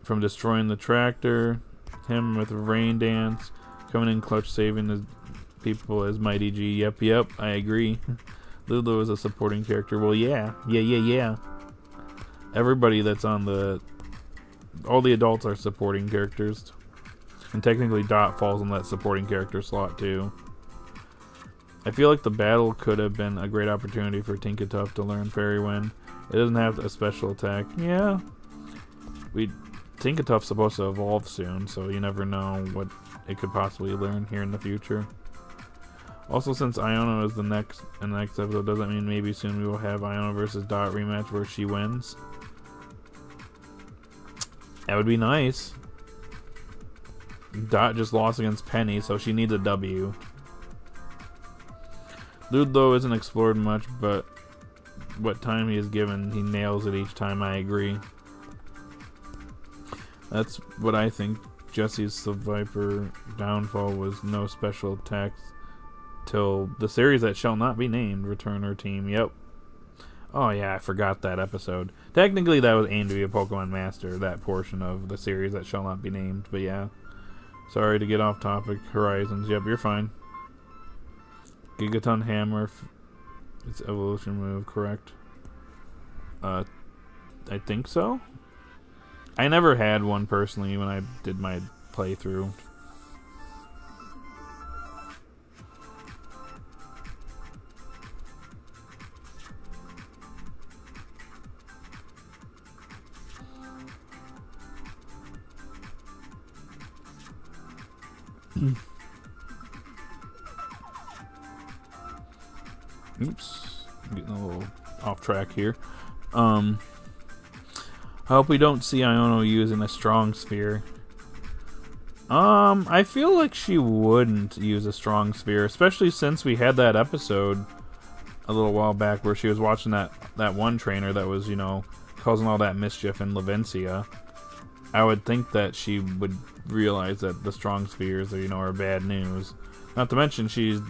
From destroying the tractor, him with Rain Dance, coming in clutch, saving his people as Mighty G. Yep, I agree. Lulu is a supporting character. Well, yeah. Everybody that's on all the adults are supporting characters. And technically Dot falls in that supporting character slot too. I feel like the battle could have been a great opportunity for Tinkertuff to learn Fairy Wind. It doesn't have a special attack. Yeah. Tinkertuff's supposed to evolve soon, so you never know what it could possibly learn here in the future. Also, since Iono is in the next episode, doesn't mean maybe soon we will have Iono versus Dot rematch where she wins. That would be nice. Dot just lost against Penny, so she needs a W. Ludlow isn't explored much, but what time he is given, he nails it each time. I agree. That's what I think. Jesse's the Viper downfall was no special attacks till the series that shall not be named return her team. Yep. Oh yeah, I forgot that episode. Technically that was aimed to be a Pokemon Master, that portion of the series that shall not be named, but yeah. Sorry to get off topic. Horizons. Yep, you're fine. Gigaton Hammer, its evolution move, correct? I think so. I never had one personally when I did my playthrough. Oops, I'm getting a little off track here. I hope we don't see Iono using a strong sphere. I feel like she wouldn't use a strong sphere, especially since we had that episode a little while back where she was watching that one trainer that was, causing all that mischief in Levencia. I would think that she would realize that the strong spheres are bad news. Not to mention she's,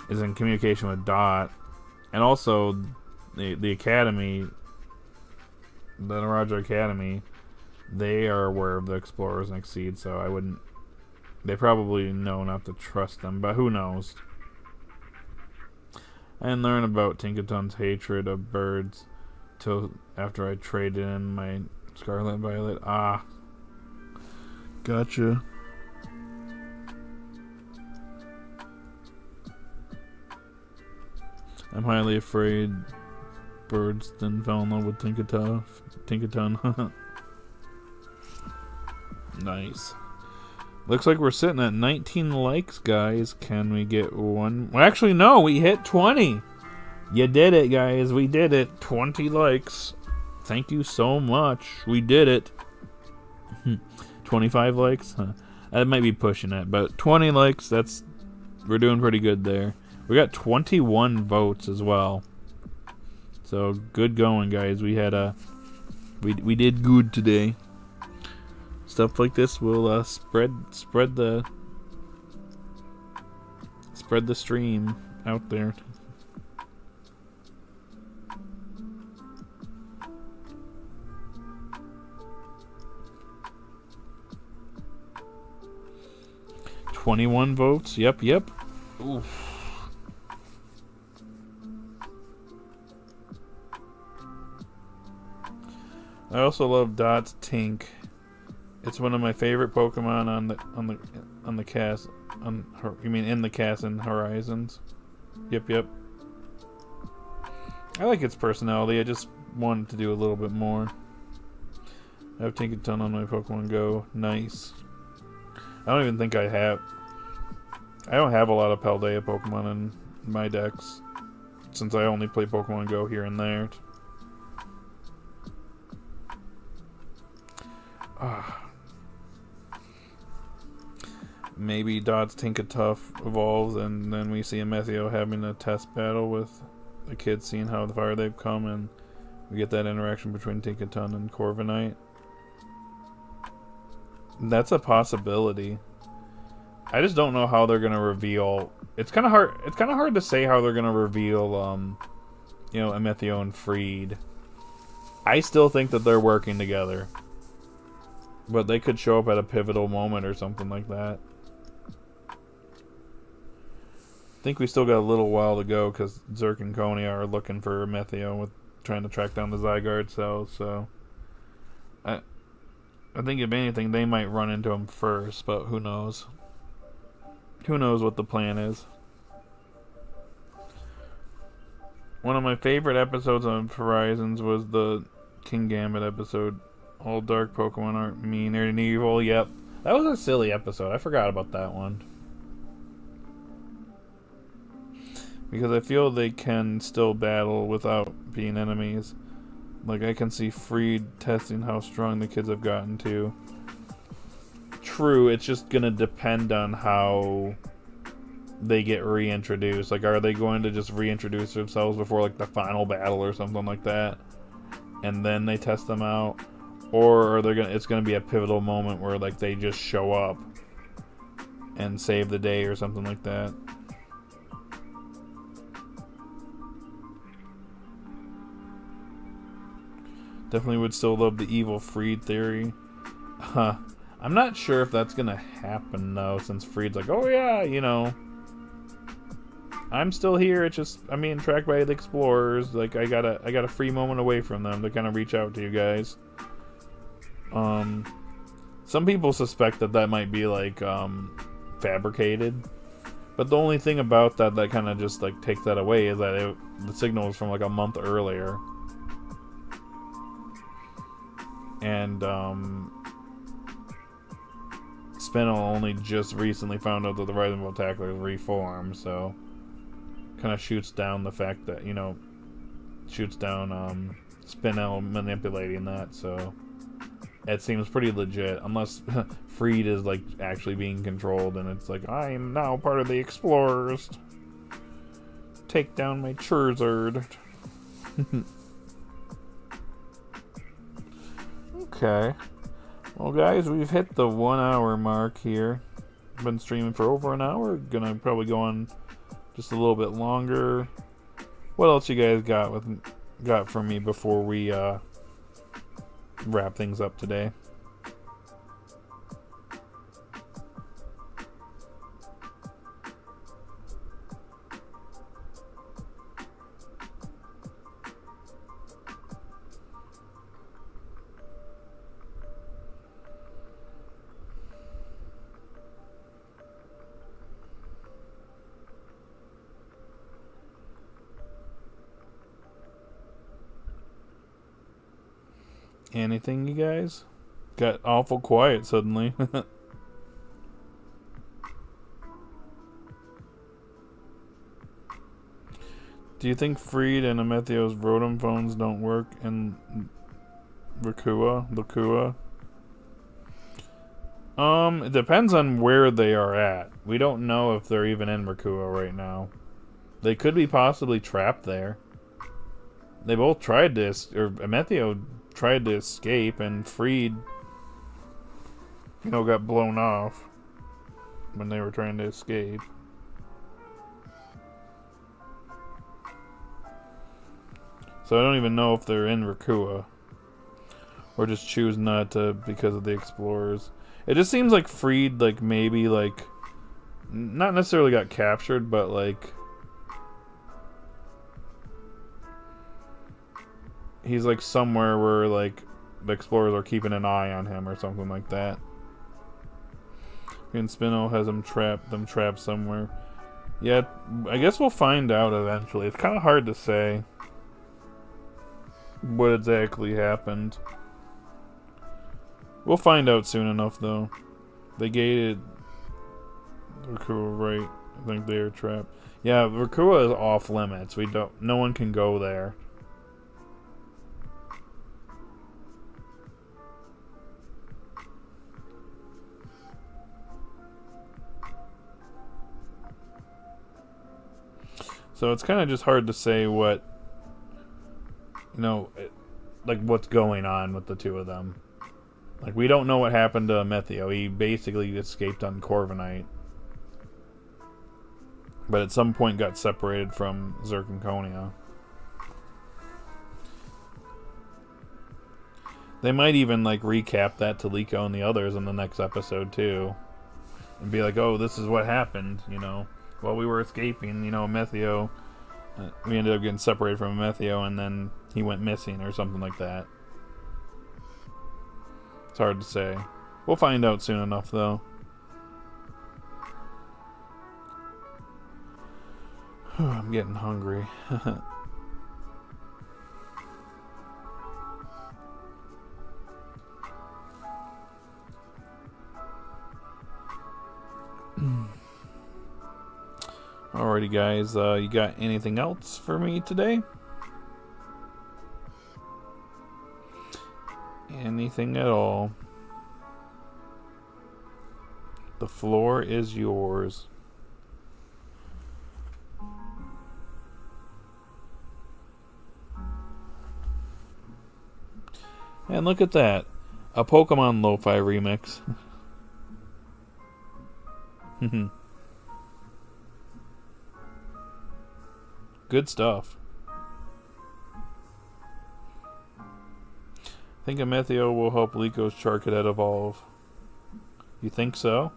is in communication with Dot. And also the Academy, the Naraja Academy, they are aware of the Explorers and Exceed, so they probably know not to trust them, but who knows. I didn't learn about Tinkaton's hatred of birds till after I traded in my Scarlet Violet. Ah. Gotcha. I'm highly afraid birds then fell in love with Tinkaton. Nice. Looks like we're sitting at 19 likes, guys. Can we get one? Well, actually, no. We hit 20. You did it, guys. We did it. 20 likes. Thank you so much. We did it. 25 likes? Huh. That might be pushing it, but 20 likes, we're doing pretty good there. We got 21 votes as well. So, good going, guys. We had we did good today. Stuff like this will spread the stream out there. 21 votes. Yep. Oof. I also love Dot's Tink. It's one of my favorite Pokemon on the cast. You mean in the cast and Horizons? Yep. I like its personality. I just wanted to do a little bit more. I have Tinkaton on my Pokemon Go. Nice. I don't even think I don't have a lot of Paldea Pokemon in my decks, since I only play Pokemon Go here and there. Maybe Dot's Tinkatuff evolves, and then we see a Methio having a test battle with the kids, seeing how far they've come, and we get that interaction between Tinkaton and Corviknight. That's a possibility. I just don't know how they're gonna reveal. It's kind of hard to say how they're gonna reveal, Emethio and Freed. I still think that they're working together, but they could show up at a pivotal moment or something like that. I think we still got a little while to go because Zerk and Coney are looking for Emethio with trying to track down the Zygarde cells. So I think if anything, they might run into him first, but who knows? Who knows what the plan is? One of my favorite episodes on Horizons was the King Gambit episode. All dark Pokemon aren't mean or evil. Yep. That was a silly episode. I forgot about that one. Because I feel they can still battle without being enemies. Like, I can see Freed testing how strong the kids have gotten to. True, it's just gonna depend on how they get reintroduced. Like, are they going to just reintroduce themselves before, like, the final battle or something like that? And then they test them out? Or are they it's gonna be a pivotal moment where, like, they just show up and save the day or something like that? Definitely would still love the evil Freed theory. I'm not sure if that's gonna happen though, since Freed's like, oh yeah, I'm still here. It's just I'm being tracked by the explorers. Like I got a free moment away from them to kind of reach out to you guys. Some people suspect that might be like fabricated, but the only thing about that kind of just like takes that away is that the signal was from like a month earlier. And Spinel only just recently found out that the Rising Tackler is reformed, so kind of shoots down the fact that, shoots down Spinel manipulating that, so it seems pretty legit, unless Freed is like actually being controlled and it's like, I am now part of the Explorers. Take down my Charizard. Okay. Well, guys, we've hit the 1 hour mark here. Been streaming for over an hour. Gonna probably go on just a little bit longer. What else you guys got from me before we wrap things up today? Anything, you guys? Got awful quiet suddenly. Do you think Freed and Emethio's Rotom phones don't work in Lakua? It depends on where they are at. We don't know if they're even in Rakua right now. They could be possibly trapped there. They both tried to, or Emethio tried to escape, and Freed, got blown off when they were trying to escape. So I don't even know if they're in Rakua, or just choose not to because of the Explorers. It just seems like Freed, maybe not necessarily got captured, but like he's like somewhere where like the explorers are keeping an eye on him or something like that. And Spino has him trapped somewhere. Yeah, I guess we'll find out eventually. It's kind of hard to say what exactly happened. We'll find out soon enough, though. They gated Rakua, right? I think they are trapped. Yeah, Rakua is off limits. No one can go there. So it's kind of just hard to say what, like what's going on with the two of them. Like, we don't know what happened to Methio. He basically escaped on Corviknight. But at some point got separated from Zirconconia. They might even, like, recap that to Liko and the others in the next episode, too. And be like, oh, this is what happened, While we were escaping, Methio... we ended up getting separated from Methio, and then he went missing or something like that. It's hard to say. We'll find out soon enough, though. I'm getting hungry. Alrighty, guys. You got anything else for me today? Anything at all? The floor is yours. And look at that. A Pokemon Lo-Fi remix. Good stuff. I think a Methio will help Liko's Charcadet evolve. You think so?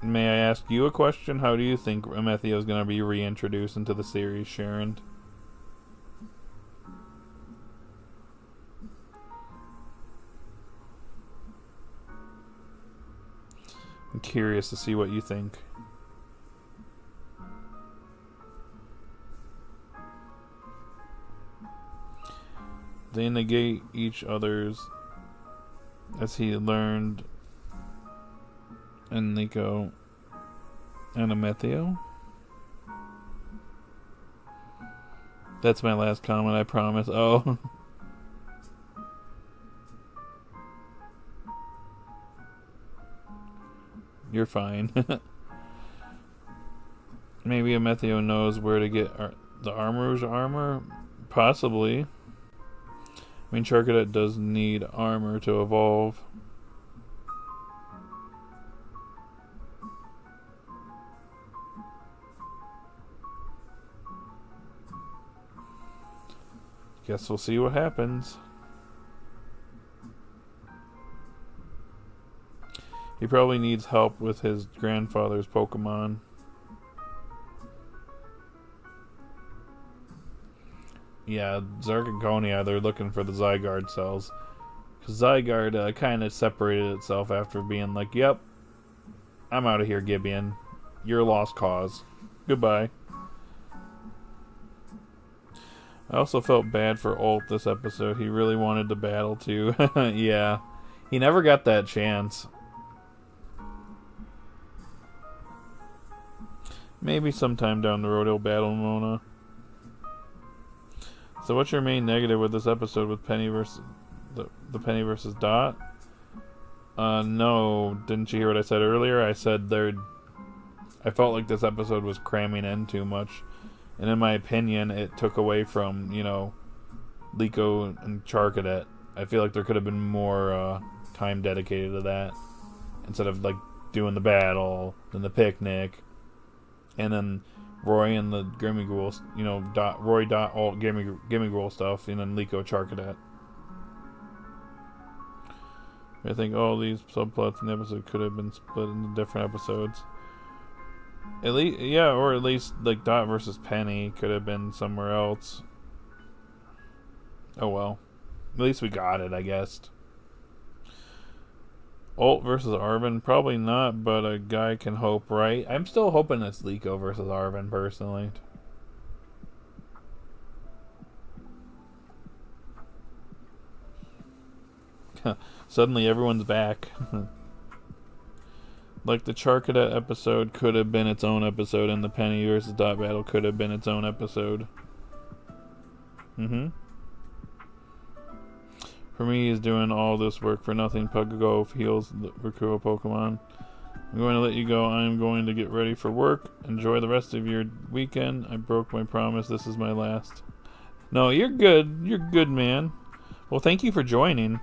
May I ask you a question? How do you think Methio is going to be reintroduced into the series, Sharon? I'm curious to see what you think. They negate each other's, as he learned in Liko and a Methio. That's my last comment, I promise. Oh. You're fine. Maybe a Methio knows where to get the Armor's armor? Possibly. I mean, Charcadet does need armor to evolve. Guess we'll see what happens. He probably needs help with his grandfather's Pokemon. Yeah, Zirconconia, they're looking for the Zygarde cells. Because Zygarde kind of separated itself after being like, yep, I'm out of here, Gibeon. You're a lost cause. Goodbye. I also felt bad for Ult this episode. He really wanted to battle too. Yeah. He never got that chance. Maybe sometime down the road he'll battle Mona. So what's your main negative with this episode with Penny versus the Penny versus Dot? No, didn't you hear what I said earlier? I said I felt like this episode was cramming in too much. And in my opinion, it took away from, Liko and Charcadet. I feel like there could have been more time dedicated to that. Instead of, like, doing the battle, then the picnic, and then Roy and the Gimmighoul, Roy Dot Alt Gimmighoul stuff, and then Liko Charcadet. I think all these subplots in the episode could have been split into different episodes. At least, yeah, or at least like Dot versus Penny could have been somewhere else. Oh well. At least we got it, I guess. Ult versus Arven? Probably not, but a guy can hope, right? I'm still hoping it's Liko versus Arven, personally. Suddenly everyone's back. Like the Charcadet episode could have been its own episode, and the Penny versus Dot battle could have been its own episode. For me, he's doing all this work for nothing. Pugago heals the Rakua Pokemon. I'm going to let you go. I'm going to get ready for work. Enjoy the rest of your weekend. I broke my promise. This is my last. No, you're good. You're good, man. Well, thank you for joining.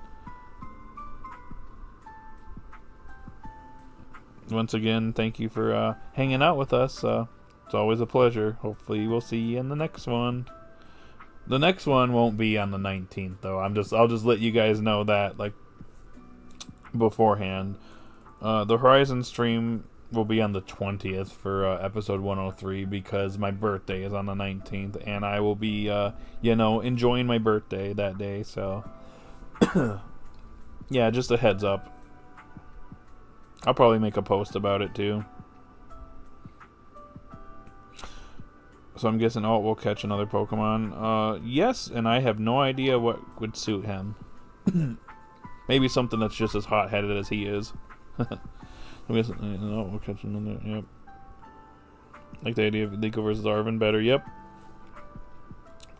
Once again, thank you for hanging out with us. It's always a pleasure. Hopefully, we'll see you in the next one. The next one won't be on the 19th, though. I'll just let you guys know that, like, beforehand. The Horizon stream will be on the 20th for episode 103 because my birthday is on the 19th, and I will be, enjoying my birthday that day. So, yeah, just a heads up. I'll probably make a post about it too. So I'm guessing Alt will catch another Pokemon. Yes, and I have no idea what would suit him. Maybe something that's just as hot-headed as he is. I'm guessing Alt will catch another. Yep. Like the idea of Liko versus Arven better. Yep.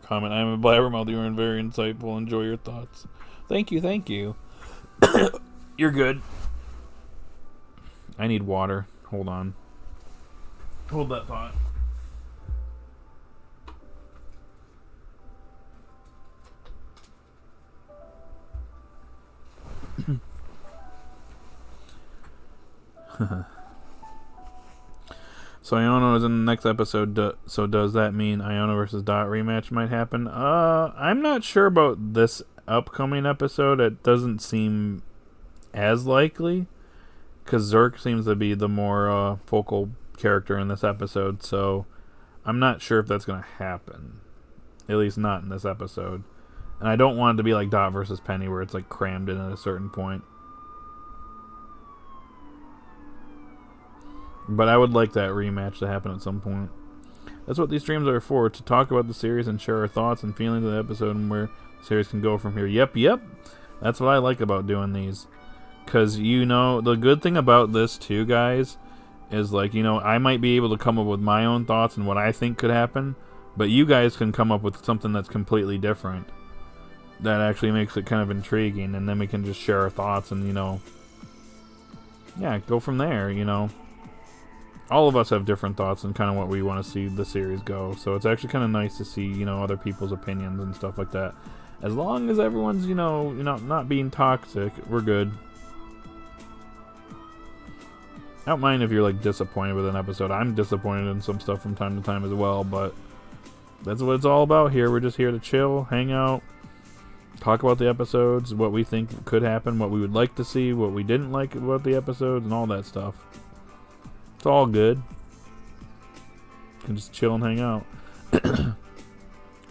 Comment: I'm a blabbermouth. You are very insightful. Enjoy your thoughts. Thank you. Thank you. You're good. I need water. Hold on. Hold that thought. So Iono is in the next episode. So does that mean Iono versus Dot rematch might happen? I'm not sure about this upcoming episode. It doesn't seem as likely. Because Zerk seems to be the more focal character in this episode, so I'm not sure if that's going to happen. At least not in this episode. And I don't want it to be like Dot versus Penny, where it's like crammed in at a certain point. But I would like that rematch to happen at some point. That's what these streams are for, to talk about the series and share our thoughts and feelings of the episode and where the series can go from here. Yep. That's what I like about doing these. Because, the good thing about this, too, guys, is, like, I might be able to come up with my own thoughts and what I think could happen, but you guys can come up with something that's completely different. That actually makes it kind of intriguing, and then we can just share our thoughts and, yeah, go from there, All of us have different thoughts and kind of what we want to see the series go, so it's actually kind of nice to see, other people's opinions and stuff like that. As long as everyone's, not being toxic, we're good. I don't mind if you're, like, disappointed with an episode. I'm disappointed in some stuff from time to time as well, but that's what it's all about here. We're just here to chill, hang out, talk about the episodes, what we think could happen, what we would like to see, what we didn't like about the episodes, and all that stuff. It's all good. You can just chill and hang out.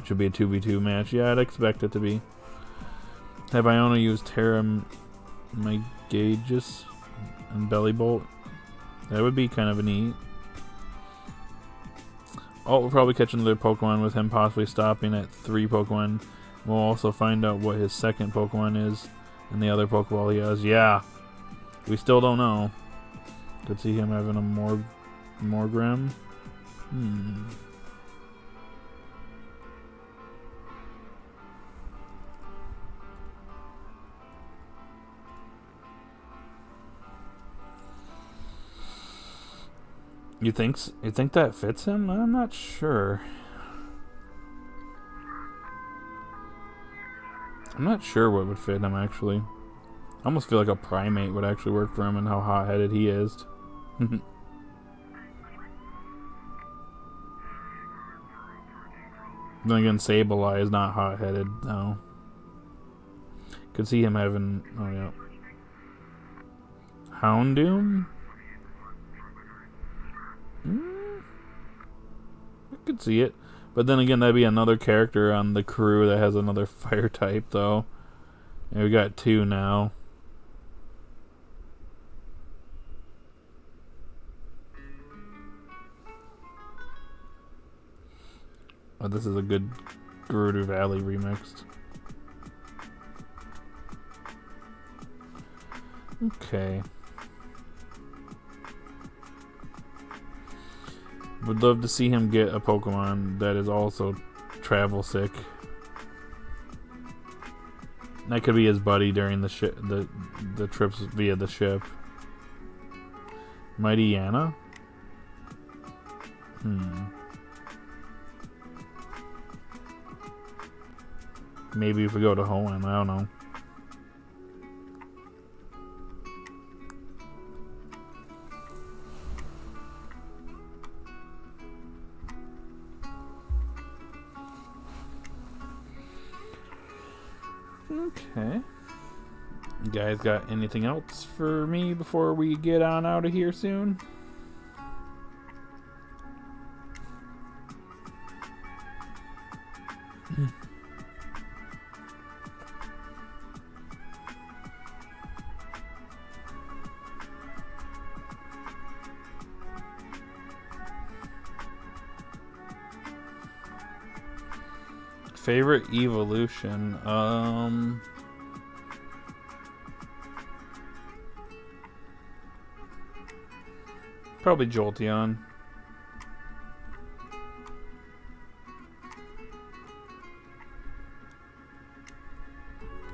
Should be a 2v2 match. Yeah, I'd expect it to be. Have Iono used Terra Megagus and Belly Bolt? That would be kind of neat. Alt will probably catch another Pokemon with him possibly stopping at 3 Pokemon. We'll also find out what his second Pokemon is and the other Pokeball he has. Yeah. We still don't know. Could see him having a Morgrem. You think that fits him? I'm not sure. I'm not sure what would fit him, actually. I almost feel like a Primate would actually work for him and how hot-headed he is. Then again, Sableye is not hot-headed, no. Could see him having... Oh, yeah. Houndoom? I could see it. But then again, that'd be another character on the crew that has another fire type, though. And we got 2 now. Oh, this is a good Gerudo Valley remixed. Okay. Would love to see him get a Pokemon that is also travel sick. That could be his buddy during the trips via the ship. Mighty Yana? Maybe if we go to Hoenn, I don't know. Okay. You guys got anything else for me before we get on out of here soon? Favorite evolution? Probably Jolteon.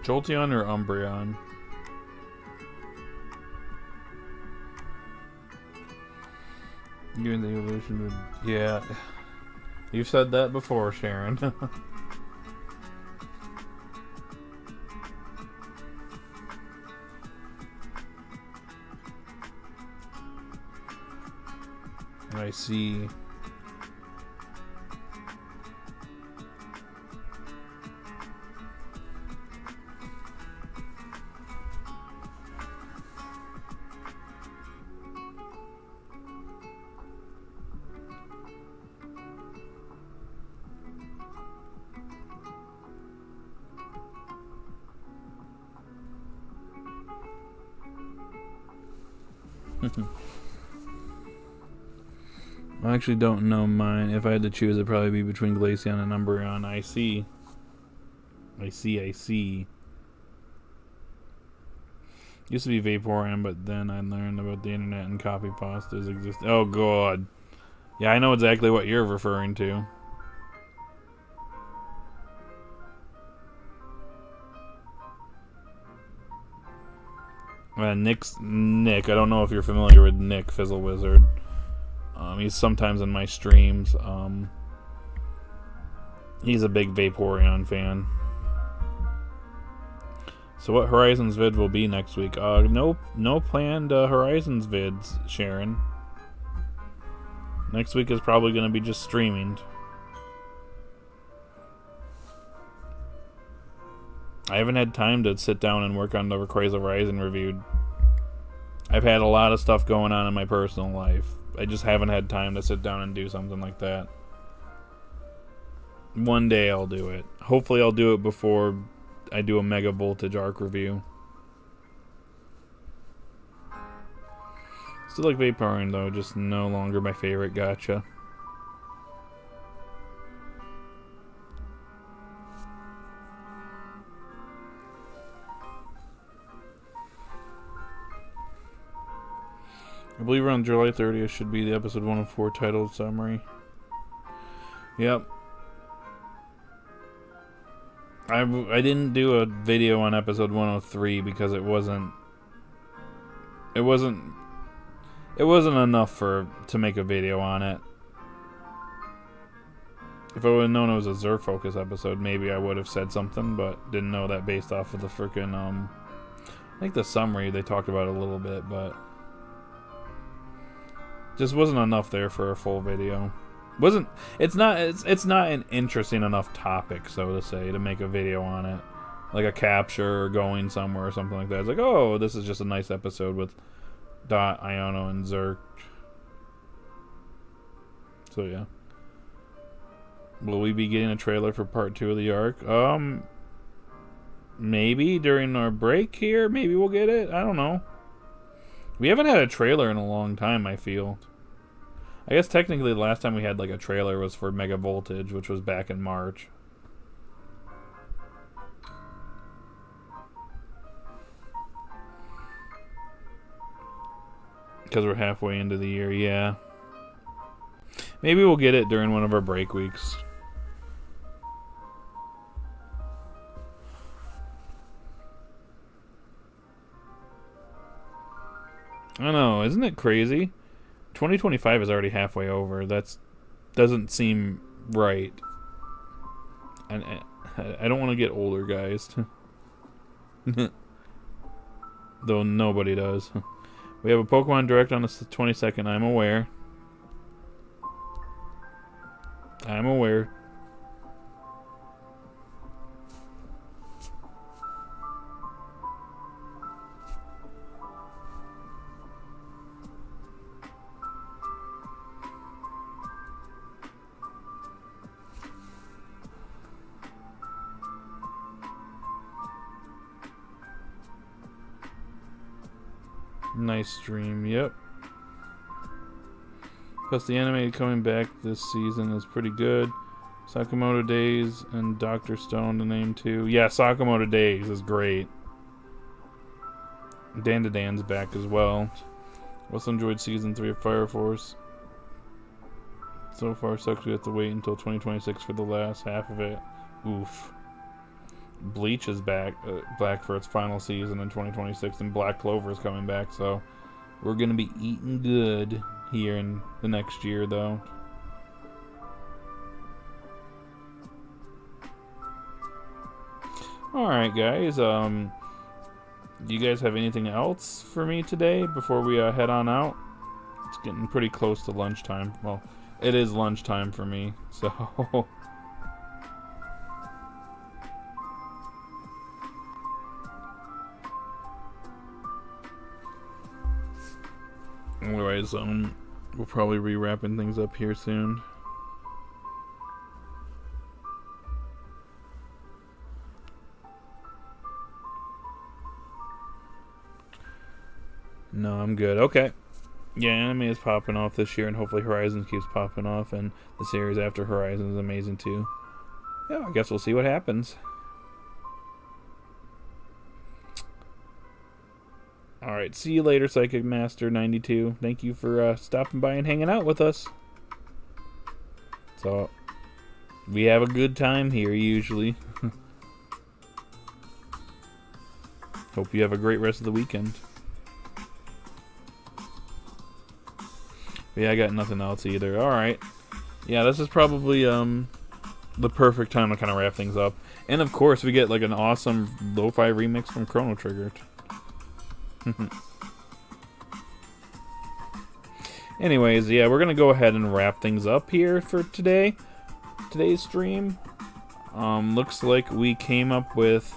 Jolteon or Umbreon? You and the evolution would... Yeah. You've said that before, Sharon. I see. I actually don't know mine. If I had to choose, it'd probably be between Glaceon and Umbreon. I see. Used to be Vaporeon, but then I learned about the internet and copy pastas exist. Oh, God. Yeah, I know exactly what you're referring to. Nick. I don't know if you're familiar with Nick Fizzle Wizard. He's sometimes in my streams. He's a big Vaporeon fan. So what Horizons vid will be next week? No planned Horizons vids, Sharon. Next week is probably going to be just streaming. I haven't had time to sit down and work on the Rayquaza Horizon review. I've had a lot of stuff going on in my personal life. I just haven't had time to sit down and do something like that. One day I'll do it. Hopefully I'll do it before I do a Mega Voltage arc review. Still like Vaporeon though, just no longer my favorite. Gotcha. I believe around July 30th should be the episode 104 titled summary. Yep. I didn't do a video on episode 103 because it wasn't enough to make a video on it. If I would have known it was a Zerg Focus episode, maybe I would have said something, but didn't know that based off of the freaking I think the summary they talked about it a little bit, but just wasn't enough there for a full video. It's not an interesting enough topic, so to say, to make a video on it. Like a capture or going somewhere or something like that. It's like, oh, this is just a nice episode with Dot, Iono, and Zerk. So yeah. Will we be getting a trailer for part 2 of the arc? Maybe during our break here. Maybe we'll get it. I don't know. We haven't had a trailer in a long time, I feel. I guess technically the last time we had like a trailer was for Mega Voltage, which was back in March. Because we're halfway into the year, yeah. Maybe we'll get it during one of our break weeks. I know, isn't it crazy? 2025 is already halfway over. That doesn't seem right. And I don't want to get older, guys. Though nobody does. We have a Pokemon Direct on the 22nd, I'm aware. I'm aware. Nice stream, yep. Plus the anime coming back this season is pretty good. Sakamoto Days and Dr. Stone to name 2. Yeah, Sakamoto Days is great. Dan's back as well. Also enjoyed season 3 of Fire Force. So far sucks we have to wait until 2026 for the last half of it. Oof. Bleach is back for its final season in 2026, and Black Clover is coming back, so we're gonna be eating good here in the next year, though. Alright, guys, do you guys have anything else for me today before we head on out? It's getting pretty close to lunchtime. Well, it is lunchtime for me, so... Anyways, we'll probably be wrapping things up here soon. No, I'm good. Okay. Yeah, anime is popping off this year, and hopefully Horizons keeps popping off, and the series after Horizons is amazing too. Yeah, I guess we'll see what happens. Alright, see you later, Psychic Master 92. Thank you for stopping by and hanging out with us. So, we have a good time here, usually. Hope you have a great rest of the weekend. But yeah, I got nothing else either. Alright. Yeah, this is probably the perfect time to kind of wrap things up. And of course, we get like an awesome lo-fi remix from Chrono Trigger. Anyways, yeah, we're gonna go ahead and wrap things up here for today's stream. Looks like we came up with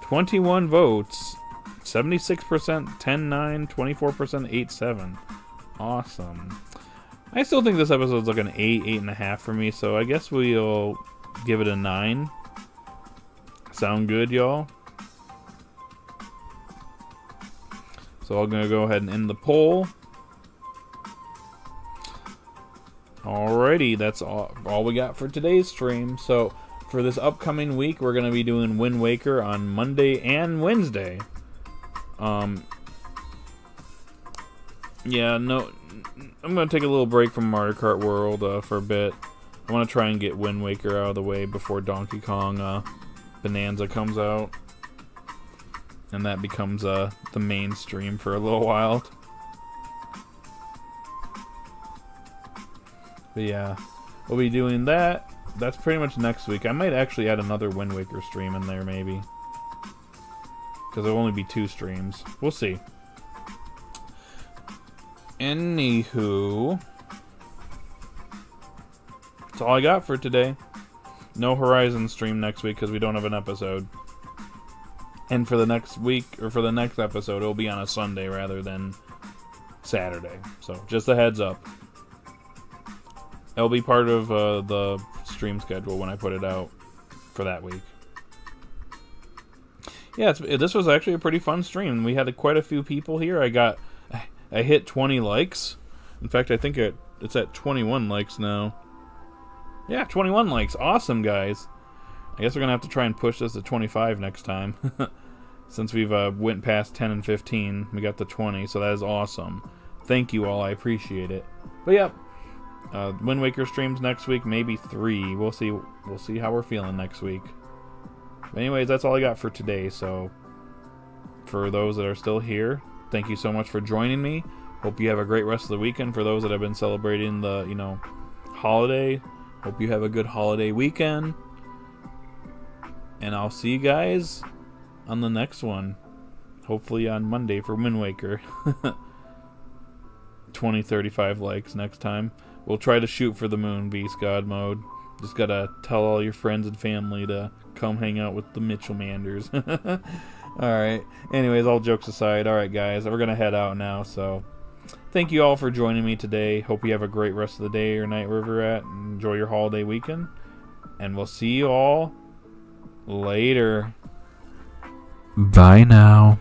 21 votes, 76%, 10-9, 24%, 8-7. Awesome. I still think this episode's like an 8, 8.5 for me, so I guess we'll give it a 9. Sound good, y'all? So I'm going to go ahead and end the poll. Alrighty, that's all we got for today's stream. So for this upcoming week, we're going to be doing Wind Waker on Monday and Wednesday. Yeah, no, I'm going to take a little break from Mario Kart World for a bit. I want to try and get Wind Waker out of the way before Donkey Kong Bonanza comes out. And that becomes the mainstream for a little while. But yeah, we'll be doing that. That's pretty much next week. I might actually add another Wind Waker stream in there, maybe. Because there'll only be 2 streams. We'll see. Anywho, that's all I got for today. No Horizon stream next week because we don't have an episode. And for the next week, or for the next episode, it'll be on a Sunday rather than Saturday. So just a heads up. It'll be part of the stream schedule when I put it out for that week. Yeah, this was actually a pretty fun stream. We had quite a few people here. I hit 20 likes. In fact, I think it's at 21 likes now. Yeah, 21 likes. Awesome, guys. I guess we're going to have to try and push this to 25 next time. Since we've went past 10 and 15, we got to 20, so that is awesome. Thank you all. I appreciate it. But yeah, Wind Waker streams next week, maybe 3. We'll see. We'll see how we're feeling next week. But anyways, that's all I got for today. So for those that are still here, thank you so much for joining me. Hope you have a great rest of the weekend. For those that have been celebrating the, holiday, hope you have a good holiday weekend. And I'll see you guys on the next one. Hopefully on Monday for Wind Waker. 35 likes next time. We'll try to shoot for the moon, Beast God mode. Just gotta tell all your friends and family to come hang out with the Mitchell Manders. Alright. Anyways, all jokes aside. Alright, guys. We're gonna head out now, so thank you all for joining me today. Hope you have a great rest of the day or night wherever you're at. Enjoy your holiday weekend. And we'll see you all later. Bye now.